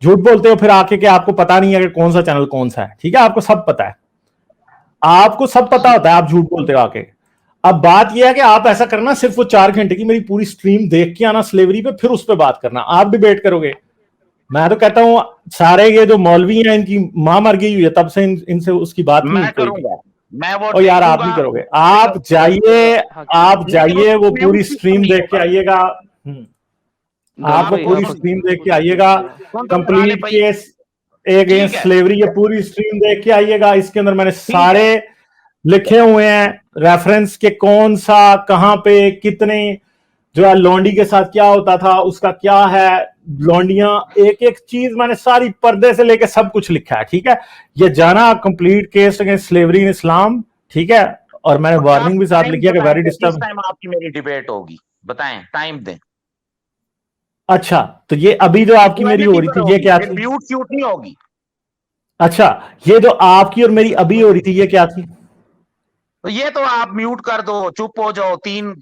झूठ बोलते हो फिर आके कि आपको पता नहीं है कि कौन सा चैनल कौन सा है, ठीक है, आपको सब पता है, आपको सब पता होता है, आप झूठ बोलते हो आके। अब बात यह है कि आप ऐसा करना, सिर्फ वो 4 घंटे की मेरी पूरी स्ट्रीम देख के आना स्लेवरी पे, फिर उस पर बात करना, आप डिबेट करोगे। मैं तो कहता हूं सारे ये जो मौलवी हैं इनकी मां मर गई हुई है, तब से इनसे उसकी बात नहीं करूंगा मैं, वो और यार आप नहीं करोगे, आप जाइए, आप जाइए, वो पूरी स्ट्रीम देख के आइएगा, आप वो पूरी स्ट्रीम देख के आइएगा, कंप्लीट केस अगेंस्ट स्लेवरी, ये पूरी स्ट्रीम देख के आइएगा, इसके अंदर मैंने सारे लिखे हुए हैं रेफरेंस के, कौन सा कहां पे कितने, जो है लौंडी के साथ क्या होता था उसका क्या है, लौंडियां, एक एक चीज मैंने सारी पर्दे से लेके सब कुछ लिखा है, ठीक है, ये जाना कंप्लीट केस अगेंस्ट स्लेवरी इन इस्लाम, ठीक है, और मैंने वार्निंग भी साथ लिखी है कि वेरी डिस्टर्ब। टाइम आपकी मेरी डिबेट होगी, बताएं, टाइम दें। अच्छा, तो ये अभी जो आपकी मेरी हो रही थी ये क्या थी? म्यूट श्यूट नहीं होगी। अच्छा, ये जो आपकी और मेरी अभी हो रही थी ये क्या थी? तो ये तो आप म्यूट कर दो, चुप हो जाओ, 3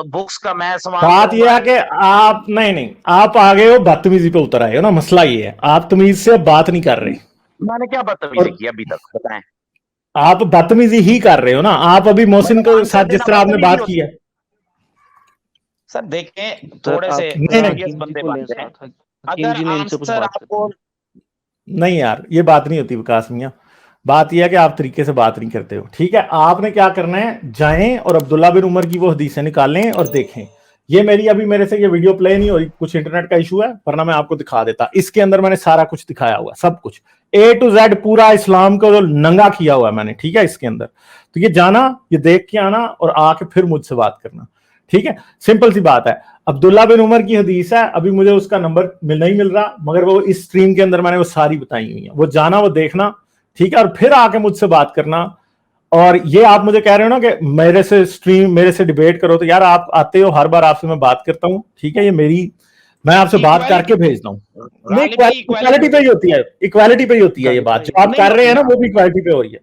बुक्स का मैं सवाल। बात यह है कि आप नहीं, आप आ गए हो बदतमीजी पे उतर आए हो ना, मसला ये है, आप तमीज से बात नहीं कर रहे। मैंने क्या बदतमीजी की अभी तक, बताएं। आप बदतमीजी ही कर रहे हो ना, आप अभी मोहसिन के साथ जिस तरह आपने बात की है। सर देखें, थोड़े से बंदे बन जाएं, अगर आंसर आपको नहीं यार, ये बात नहीं होती विकास मियां, बात यह है कि आप तरीके से बात नहीं करते हो, ठीक है, आपने क्या करना है, जाएं और अब्दुल्ला बिन उमर की वो हदीसें निकालें और देखें। ये मेरी अभी मेरे से ये वीडियो प्ले नहीं हो रही, कुछ इंटरनेट का इशू है, वरना मैं आपको दिखा देता, इसके अंदर मैंने सारा कुछ दिखाया हुआ, सब कुछ A to Z पूरा इस्लाम को जो नंगा किया हुआ है मैंने, ठीक है, इसके अंदर। तो ये जाना, ये देख के आना और आके फिर मुझसे बात करना, ठीक है, सिंपल सी बात है। अब्दुल्ला बिन उमर की हदीस है, अभी मुझे उसका नंबर नहीं मिल रहा, मगर वो इस स्ट्रीम के अंदर मैंने वो सारी बताई हुई है, वो जाना, वो देखना, ठीक है, और फिर आके मुझसे बात करना। और ये आप मुझे कह रहे हो ना कि मेरे से स्ट्रीम, मेरे से डिबेट करो, तो यार आप आते हो, हर बार आपसे मैं बात करता हूँ, ठीक है, ये मेरी, मैं आपसे बात करके भेजता हूँ, नहीं इक्वालिटी पे ही होती है, इक्वालिटी पे ही होती है ये बात, जो आप कर रहे हैं ना वो भी इक्वालिटी पे हो रही है।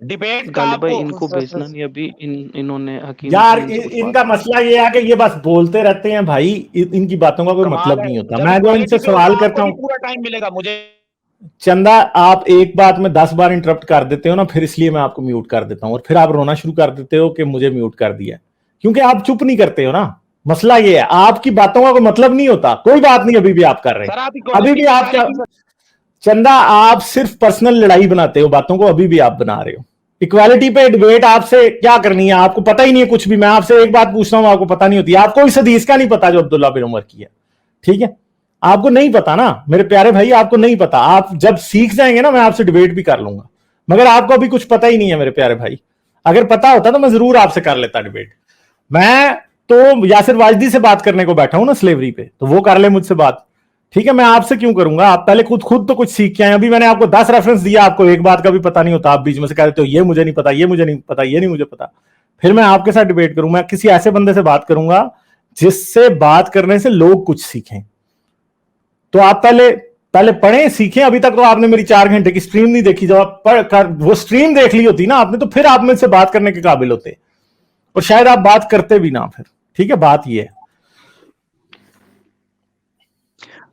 डिबेट का भाई इनको भेजना नहीं अभी, इन्होंने हकीम यार इनका मसला ये है कि ये बस बोलते रहते हैं भाई, इनकी बातों का कोई मतलब नहीं होता। मैं जो इनसे सवाल करता हूँ, पूरा टाइम मिलेगा मुझे। चंदा आप एक बात में 10 बार इंटरप्ट कर देते हो ना, फिर इसलिए मैं आपको म्यूट कर देता हूं, और फिर आप रोना शुरू कर देते हो कि मुझे म्यूट कर दिया, क्योंकि आप चुप नहीं करते हो ना। मसला ये है, आपकी बातों का कोई मतलब नहीं होता, कोई बात नहीं अभी भी आप कर रहे हैं, अभी भी आप क्या चंदा, आप सिर्फ पर्सनल लड़ाई बनाते हो बातों को, अभी भी आप बना रहे हो। इक्वालिटी पे डिबेट आपसे क्या करनी है, आपको पता ही नहीं है कुछ भी। मैं आपसे एक बात पूछता हूं, आपको पता नहीं होती, आपको इस हदीस का नहीं पता जो अब्दुल्ला बिन उमर की है, ठीक है, आपको नहीं पता ना मेरे प्यारे भाई, आपको नहीं पता। आप जब सीख जाएंगे ना मैं आपसे डिबेट भी कर लूंगा, मगर आपको अभी कुछ पता ही नहीं है मेरे प्यारे भाई। अगर पता होता तो मैं जरूर आपसे कर लेता डिबेट। मैं तो यासिर वाजदी से बात करने को बैठा हूं ना स्लेवरी पे, तो वो कर ले मुझसे बात, ठीक है, मैं आपसे क्यों करूंगा। आप पहले खुद तो कुछ सीख के आए। अभी मैंने आपको 10 रेफरेंस दिया, आपको एक बात का भी पता नहीं होता, आप बीच में से कह देते हो ये मुझे नहीं पता, ये मुझे नहीं पता, ये नहीं मुझे पता। फिर मैं आपके साथ डिबेट करूं, मैं किसी ऐसे बंदे से बात करूंगा जिससे बात करने से लोग कुछ सीखें। तो आप पहले पढ़ें, सीखें। अभी तक तो आपने मेरी 4 घंटे की स्ट्रीम नहीं देखी, जब आप वो स्ट्रीम देख ली होती ना आपने, तो फिर आप मुझसे बात करने के काबिल होते, और शायद आप बात करते भी ना फिर, ठीक है, बात ये है।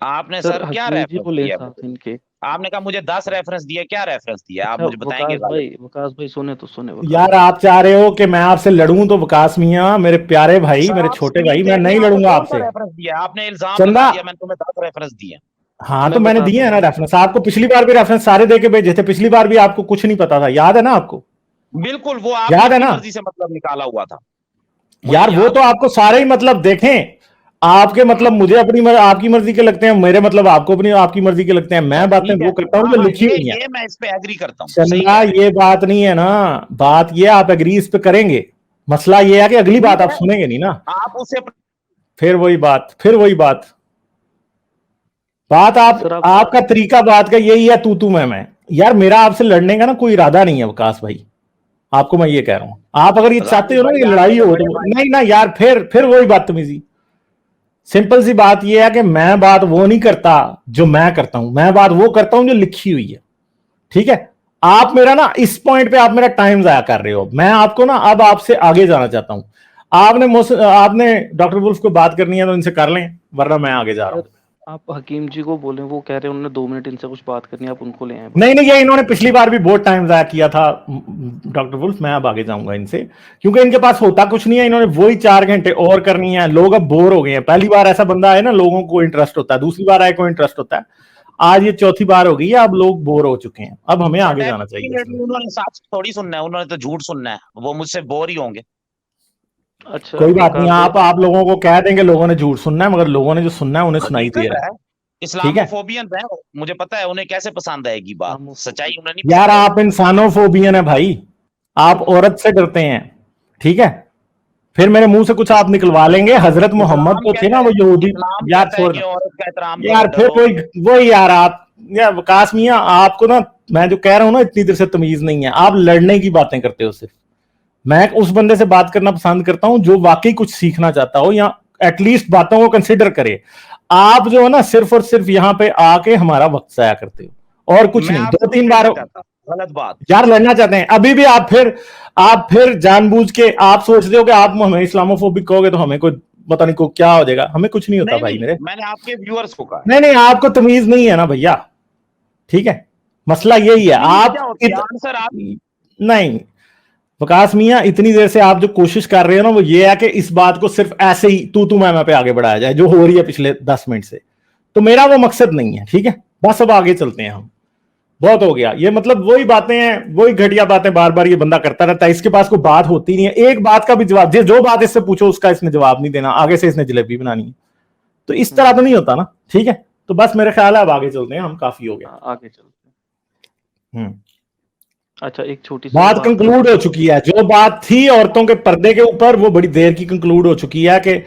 آپ نے سر کیا حکیم جی ریفرنس کو لے دیا؟ ساتھ ان کے. آپ نے کہا مجھے 10 ریفرنس دیا، کیا ریفرنس دیا آپ اچھا مجھے بتائیں گے غالب؟ وکاس بھائی سنے تو سنے. یار آپ چاہ رہے ہو کہ میں آپ سے لڑوں تو وکاس میاں میرے پیارے بھائی، سر میرے آپ چھوٹے اسکرین بھائی، میں دیکھ رہے نہیں ہیں، آپ لڑوں نے گا کون آپ سا سے. ریفرنس دیا؟ آپ نے الزام لگا چندہ دیا میں نے تمہیں 10 ریفرنس دیے. ہاں میں تو میں نے بتاتا دیے ہیں نا ہوں. ریفرنس آپ کو، پچھلی بار بھی ریفرنس سارے دے کے بھیجے تھے. پچھلی بار بھی آپ کو کچھ نہیں پتا تھا، یاد ہے نا آپ کو؟ بالکل، وہ آپ نے یاد ہے اپنی نا مرضی سے مطلب نکالا ہوا تھا، مجھے یار؟ وہ یاد تو ہے. آپ کو سارے ہی مطلب دیکھیں، آپ کے مطلب مجھے آپ کی مرضی کے لگتے ہیں، میرے مطلب آپ کو آپ کی مرضی کے لگتے ہیں. میں اچھا باتیں ٹھیک ہے، وہ کرتا ہوں ہاں جو ہاں، لکھی ہوئی ہیں. یہ میں اس پہ ایگری کرتا ہوں، صحیح چندہ کہہ رہے ہیں. یہ بات نہیں ہے نا، بات یہ آپ ایگری اس پہ کریں گے. مسئلہ یہ ہے کہ اگلی بات ٹھیک آپ ہے، سنیں گے نہیں نا. آپ اسے پھر وہی بات سر آپ کا طریقہ بات کا یہی ہے تو میں. یار میرا آپ سے لڑنے کا نا کوئی ارادہ نہیں ہے وکاس بھائی، آپ کو میں یہ کہہ رہا ہوں. آپ اگر یہ چاہتے غالب ہو نا بھائی کہ آپ لڑائی میرے ہو تو بڑے بھائی. نہیں نا یار، پھر وہی بات تمیزی. سمپل سی بات یہ ہے کہ میں بات وہ نہیں کرتا جو میں کرتا ہوں، میں بات وہ کرتا ہوں جو لکھی ہوئی ہے. ٹھیک ہے؟ آپ میرا نا اس پوائنٹ پہ آپ میرا ٹائم ضائع کر رہے ہو. میں آپ کو نا اب آپ سے آگے جانا چاہتا ہوں. آپ نے ڈاکٹر ولف کو بات کرنی ہے تو ان سے کر لیں، ورنہ میں آگے جا رہا ہوں. آپ حکیم جی کو بولیں، وہ کہہ رہے ہیں انہوں نے 2 منٹ ان سے کچھ بات کرنی ہے، آپ ان کو لے آئیں بس. نہیں یہ انہوں نے پچھلی بار بھی بہت ٹائم ضائع کیا تھا ڈاکٹر ولف. میں اب آگے جاؤں گا ان سے، کیونکہ ان کے پاس ہوتا کچھ نہیں ہے. انہوں نے وہی 4 گھنٹے اور کرنی ہے. لوگ اب بور ہو گئے ہیں. پہلی بار ایسا بندہ آئے نا لوگوں کو انٹرسٹ ہوتا ہے، دوسری بار آئے کو انٹرسٹ ہوتا ہے. آج یہ چوتھی بار ہو گئی ہے، اب لوگ بور ہو چکے ہیں. اب ہمیں آگے جانا چاہیے. انہوں نے سچ تھوڑی سننا ہے، انہوں نے تو جھوٹ سننا ہے. وہ مجھ سے بور ہی ہوں گے. اچھا کوئی بات نہیں، وقاص بھائی آپ لوگوں کو کہہ دیں گے لوگوں نے جھوٹ سننا ہے، مگر لوگوں نے جو سننا ہے انہیں سنائی دے حقیقت رہا ہے، ہے. ٹھیک ہے اسلاموفوبین ہے، مجھے پتا ہے انہیں کیسے پسند آئے گی بات. سچائی انہیں نہیں یار، پسند آئے آپ انسانوں فوبین ہے بھائی، آپ عورت سے ڈرتے ہیں. ٹھیک ہے؟ پھر میرے منہ سے کچھ گی. آپ نکلوا لیں گے. حضرت محمد اسلام تو تھے نا کہتا ہے، وہ یہودی. اسلام یار کہتا ہے چھوڑ کہ عورت کا احترام یار، کرو، پھر ڈرو. وہی یار یار وکاس میاں، آپ کو نا میں جو کہہ رہا ہوں نا اتنی دیر سے تمیز نہیں ہے. آپ لڑنے کی باتیں کرتے ہو صرف. میں اس بندے سے بات کرنا پسند کرتا ہوں جو واقعی کچھ سیکھنا چاہتا ہو یا ایٹ لیسٹ باتوں کو کنسیڈر کرے. آپ جو ہے نا صرف اور صرف یہاں پہ آ کے ہمارا وقت ضائع کرتے ہو اور کچھ میں نہیں. آپ سے 2-3 نہیں بار لڑنا چاہتا، غلط بات. یار لڑنا چاہتے ہیں ابھی بھی. آپ پھر جان بوجھ کے آپ سوچتے ہو کہ آپ ہمیں اسلاموفوبک کہو گے تو ہمیں کوئی پتہ نہیں کیا ہو جائے گا. ہمیں کچھ نہیں ہوتا بھائی میرے. میں نے آپ کے ویورز کو کہا. نہیں آپ کو تمیز نہیں ہے نا بھیا. ٹھیک ہے؟ مسئلہ یہی ہے. تمیز آپ کیا ہوتی ہے آنسر آپ. نہیں وکاس میاں، اتنی دیر سے آپ جو کوشش کر رہے ہو نا وہ یہ ہے کہ اس بات کو صرف ایسے ہی تو میں پہ آگے بڑھایا جائے، جو ہو رہی ہے پچھلے 10 منٹ سے. تو میرا وہ مقصد نہیں ہے. ٹھیک ہے؟ بس اب آگے چلتے ہیں ہم. بہت ہو گیا یہ، مطلب وہی باتیں ہیں، وہی گھٹیا باتیں بار بار یہ بندہ کرتا رہتا ہے. اس کے پاس کوئی بات ہوتی نہیں ہے. ایک بات کا بھی جواب، جو بات اس سے پوچھو اس کا اس نے جواب نہیں دینا، آگے سے اس نے جلیبی بنانی ہے. تو اس طرح تو نہیں ہوتا نا. ٹھیک ہے؟ تو بس میرے خیال ہے اب آگے چلتے ہیں ہم، کافی ہو گیا. آگے چلتے ہیں. اچھا ایک چھوٹی سی بات بات کنکلوڈ ہو چکی ہے. جو بات تھی عورتوں کے پردے کے اوپر وہ بڑی دیر کی کنکلوڈ ہو چکی ہے. کہ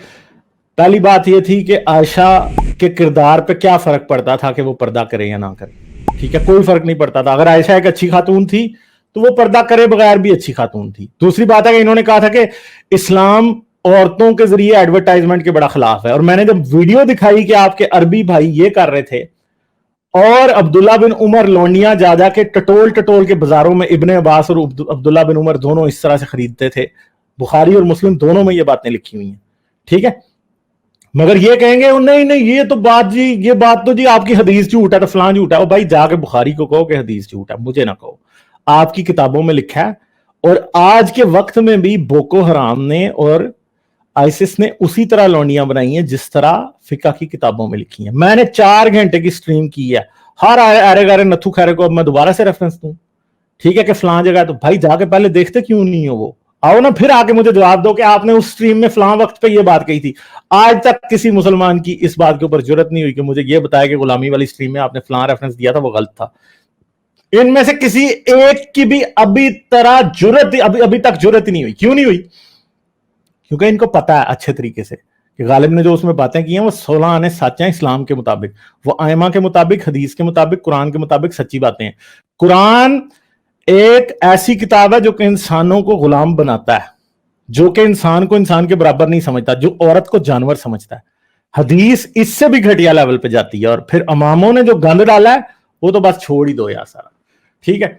پہلی بات یہ تھی کہ عائشہ کے کردار پہ کیا فرق پڑتا تھا کہ وہ پردہ کرے یا نہ کرے. ٹھیک ہے؟ کوئی فرق نہیں پڑتا تھا. اگر عائشہ ایک اچھی خاتون تھی تو وہ پردہ کرے بغیر بھی اچھی خاتون تھی. دوسری بات ہے کہ انہوں نے کہا تھا کہ اسلام عورتوں کے ذریعے ایڈورٹائزمنٹ کے بڑا خلاف ہے. اور میں نے جب ویڈیو دکھائی کہ آپ کے عربی بھائی یہ کر رہے تھے اور عبداللہ بن عمر لونڈیاں جا کے ٹٹول کے بازاروں میں ابن عباس اور عبداللہ بن عمر دونوں اس طرح سے خریدتے تھے. بخاری اور مسلم دونوں میں یہ باتیں لکھی ہوئی ہیں. ٹھیک ہے؟ مگر یہ کہیں گے نہیں یہ تو بات جی، یہ بات تو جی آپ کی حدیث جھوٹ ہے تو فلان جھوٹ ہے. بھائی جا کے بخاری کو کہو کہ حدیث جھوٹ ہے، مجھے نہ کہو. آپ کی کتابوں میں لکھا ہے. اور آج کے وقت میں بھی بوکو حرام نے اور آئسس نے اسی طرح لونڈیاں بنائی ہیں جس طرح فقہ کی کتابوں میں لکھی ہیں. میں نے 4 گھنٹے کی سٹریم کی ہے. ہر آرے گارے نتھو خیرے کو اب میں دوبارہ سے ریفرنس دوں؟ ٹھیک ہے کہ فلان جگہ، تو بھائی جا کے پہلے دیکھتے کیوں نہیں ہو؟ وہ آؤ نا پھر آ کے مجھے جواب دو کہ آپ نے اس سٹریم میں فلان وقت پہ یہ بات کہی تھی. آج تک کسی مسلمان کی اس بات کے اوپر جرت نہیں ہوئی کہ مجھے یہ بتایا کہ غلامی والی سٹریم میں آپ نے فلان ریفرنس دیا تھا وہ غلط تھا. ان میں سے کسی ایک کی بھی ابھی تک جرت نہیں ہوئی. کیوں نہیں ہوئی؟ کیونکہ ان کو پتا ہے اچھے طریقے سے کہ غالب نے جو اس میں باتیں کی ہیں وہ 16 آنے سچ ہیں اسلام کے مطابق، وہ ائمہ کے مطابق، حدیث کے مطابق، قرآن کے مطابق سچی باتیں ہیں. قرآن ایک ایسی کتاب ہے جو کہ انسانوں کو غلام بناتا ہے، جو کہ انسان کو انسان کے برابر نہیں سمجھتا، جو عورت کو جانور سمجھتا ہے. حدیث اس سے بھی گھٹیا لیول پہ جاتی ہے. اور پھر اماموں نے جو گند ڈالا ہے وہ تو بس چھوڑ ہی دو یار سارا. ٹھیک ہے؟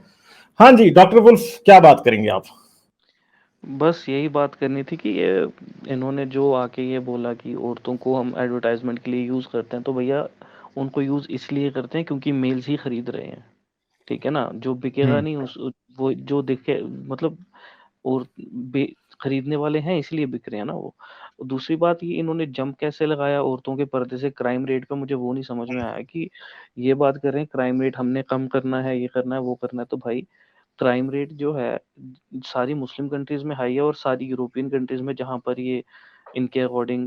ہاں جی ڈاکٹر ولف کیا بات کریں گے آپ؟ بس یہی بات کرنی تھی کہ انہوں نے جو آ کے یہ بولا کہ عورتوں کو ہم ایڈورٹائزمنٹ کے لیے یوز کرتے ہیں، تو بھیا ان کو یوز اس لیے کرتے ہیں کیونکہ میلز ہی خرید رہے ہیں، ٹھیک ہے نا، جو بکے گا نہیں وہ جو دیکھے مطلب، اور خریدنے والے ہیں اس لیے بک رہے ہیں نا وہ۔ دوسری بات یہ انہوں نے جمپ کیسے لگایا عورتوں کے پردے سے کرائم ریٹ پہ، مجھے وہ نہیں سمجھ میں آیا کہ یہ بات کر رہے ہیں کرائم ریٹ ہم نے کم کرنا ہے، یہ کرنا ہے وہ کرنا ہے، تو بھائی کرائم ریٹ جو ہے ساری مسلم کنٹریز میں ہائی ہے، اور ساری یوروپین کنٹریز میں جہاں پر یہ ان کے اکارڈنگ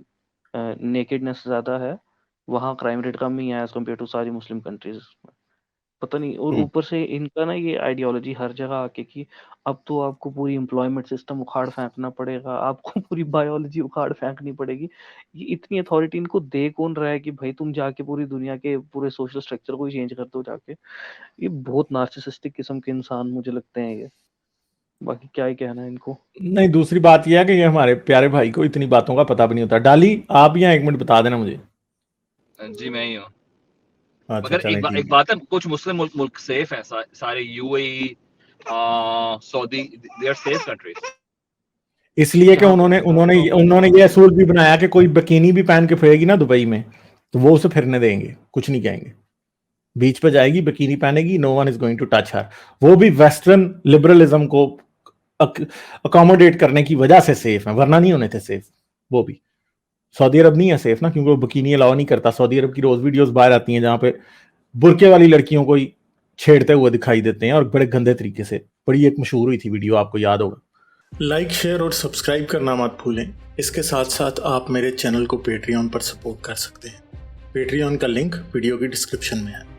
نیکڈنس زیادہ ہے وہاں کرائم ریٹ کم ہی ہے ایز کمپیئر ٹو ساری مسلم کنٹریز میں، پتہ نہیں۔ اور اوپر سے ان کا نا یہ آئیڈیالوجی ہر جگہ آ کے کہ اب تو آپ کو پوری امپلائمنٹ سسٹم اکھاڑ پھینکنا پڑے گا، آپ کو پوری بایولوجی اکھاڑ پھینکنی پڑے گی، یہ اتنی اتھارٹی ان کو دے کون رہا ہے کہ بھائی تم جا کے پوری دنیا کے پورے سوشل اسٹرکچر کو ہی چینج کر دو جا کے۔ یہ بہت نارسسسٹک قسم کے انسان مجھے لگتے ہیں یہ، باقی کیا ہی کہنا ہے ان کو۔ نہیں، دوسری بات یہ ہے کہ یہ ہمارے پیارے بھائی کو اتنی باتوں کا پتہ بھی نہیں ہوتا۔ ڈالی آپ یہاں ایک منٹ بتا دینا مجھے۔ جی میں ہی ہوں، اچھا مگر چلیں ایک ٹھیک ہے۔ بات ہے، کچھ مسلم ملک سیف ہیں، سارے U A E, Saudi, they are safe countries, اس لیے کہ انہوں نے یہ اصول بھی بنایا کہ کوئی بکینی بھی پہن کے پھرے گی نا دبئی میں تو وہ اسے پھرنے دیں گے، کچھ نہیں کہیں گے۔ بیچ پہ جائے گی بکینی پہنے گی، no one is going to touch her. وہ بھی ویسٹرن لبرلزم کو اکوموڈیٹ کرنے کی وجہ سے سیف ہیں، ورنہ نہیں ہونے تھے سیف وہ بھی۔ سعودی عرب نہیں ہے سیف نا، کیونکہ وہ بکینی الاؤ نہیں کرتا۔ سعودی عرب کی روز ویڈیوز باہر آتی ہیں جہاں پہ برقعے والی لڑکیوں کو چھیڑتے ہوئے دکھائی دیتے ہیں، اور بڑے گندے طریقے سے۔ بڑی ایک مشہور ہوئی تھی ویڈیو، آپ کو یاد ہوگا۔ لائک، شیئر اور سبسکرائب کرنا مت بھولیں۔ اس کے ساتھ ساتھ آپ میرے چینل کو پیٹریون پر سپورٹ کر سکتے ہیں۔ پیٹریون کا لنک ویڈیو کی ڈسکرپشن میں ہے۔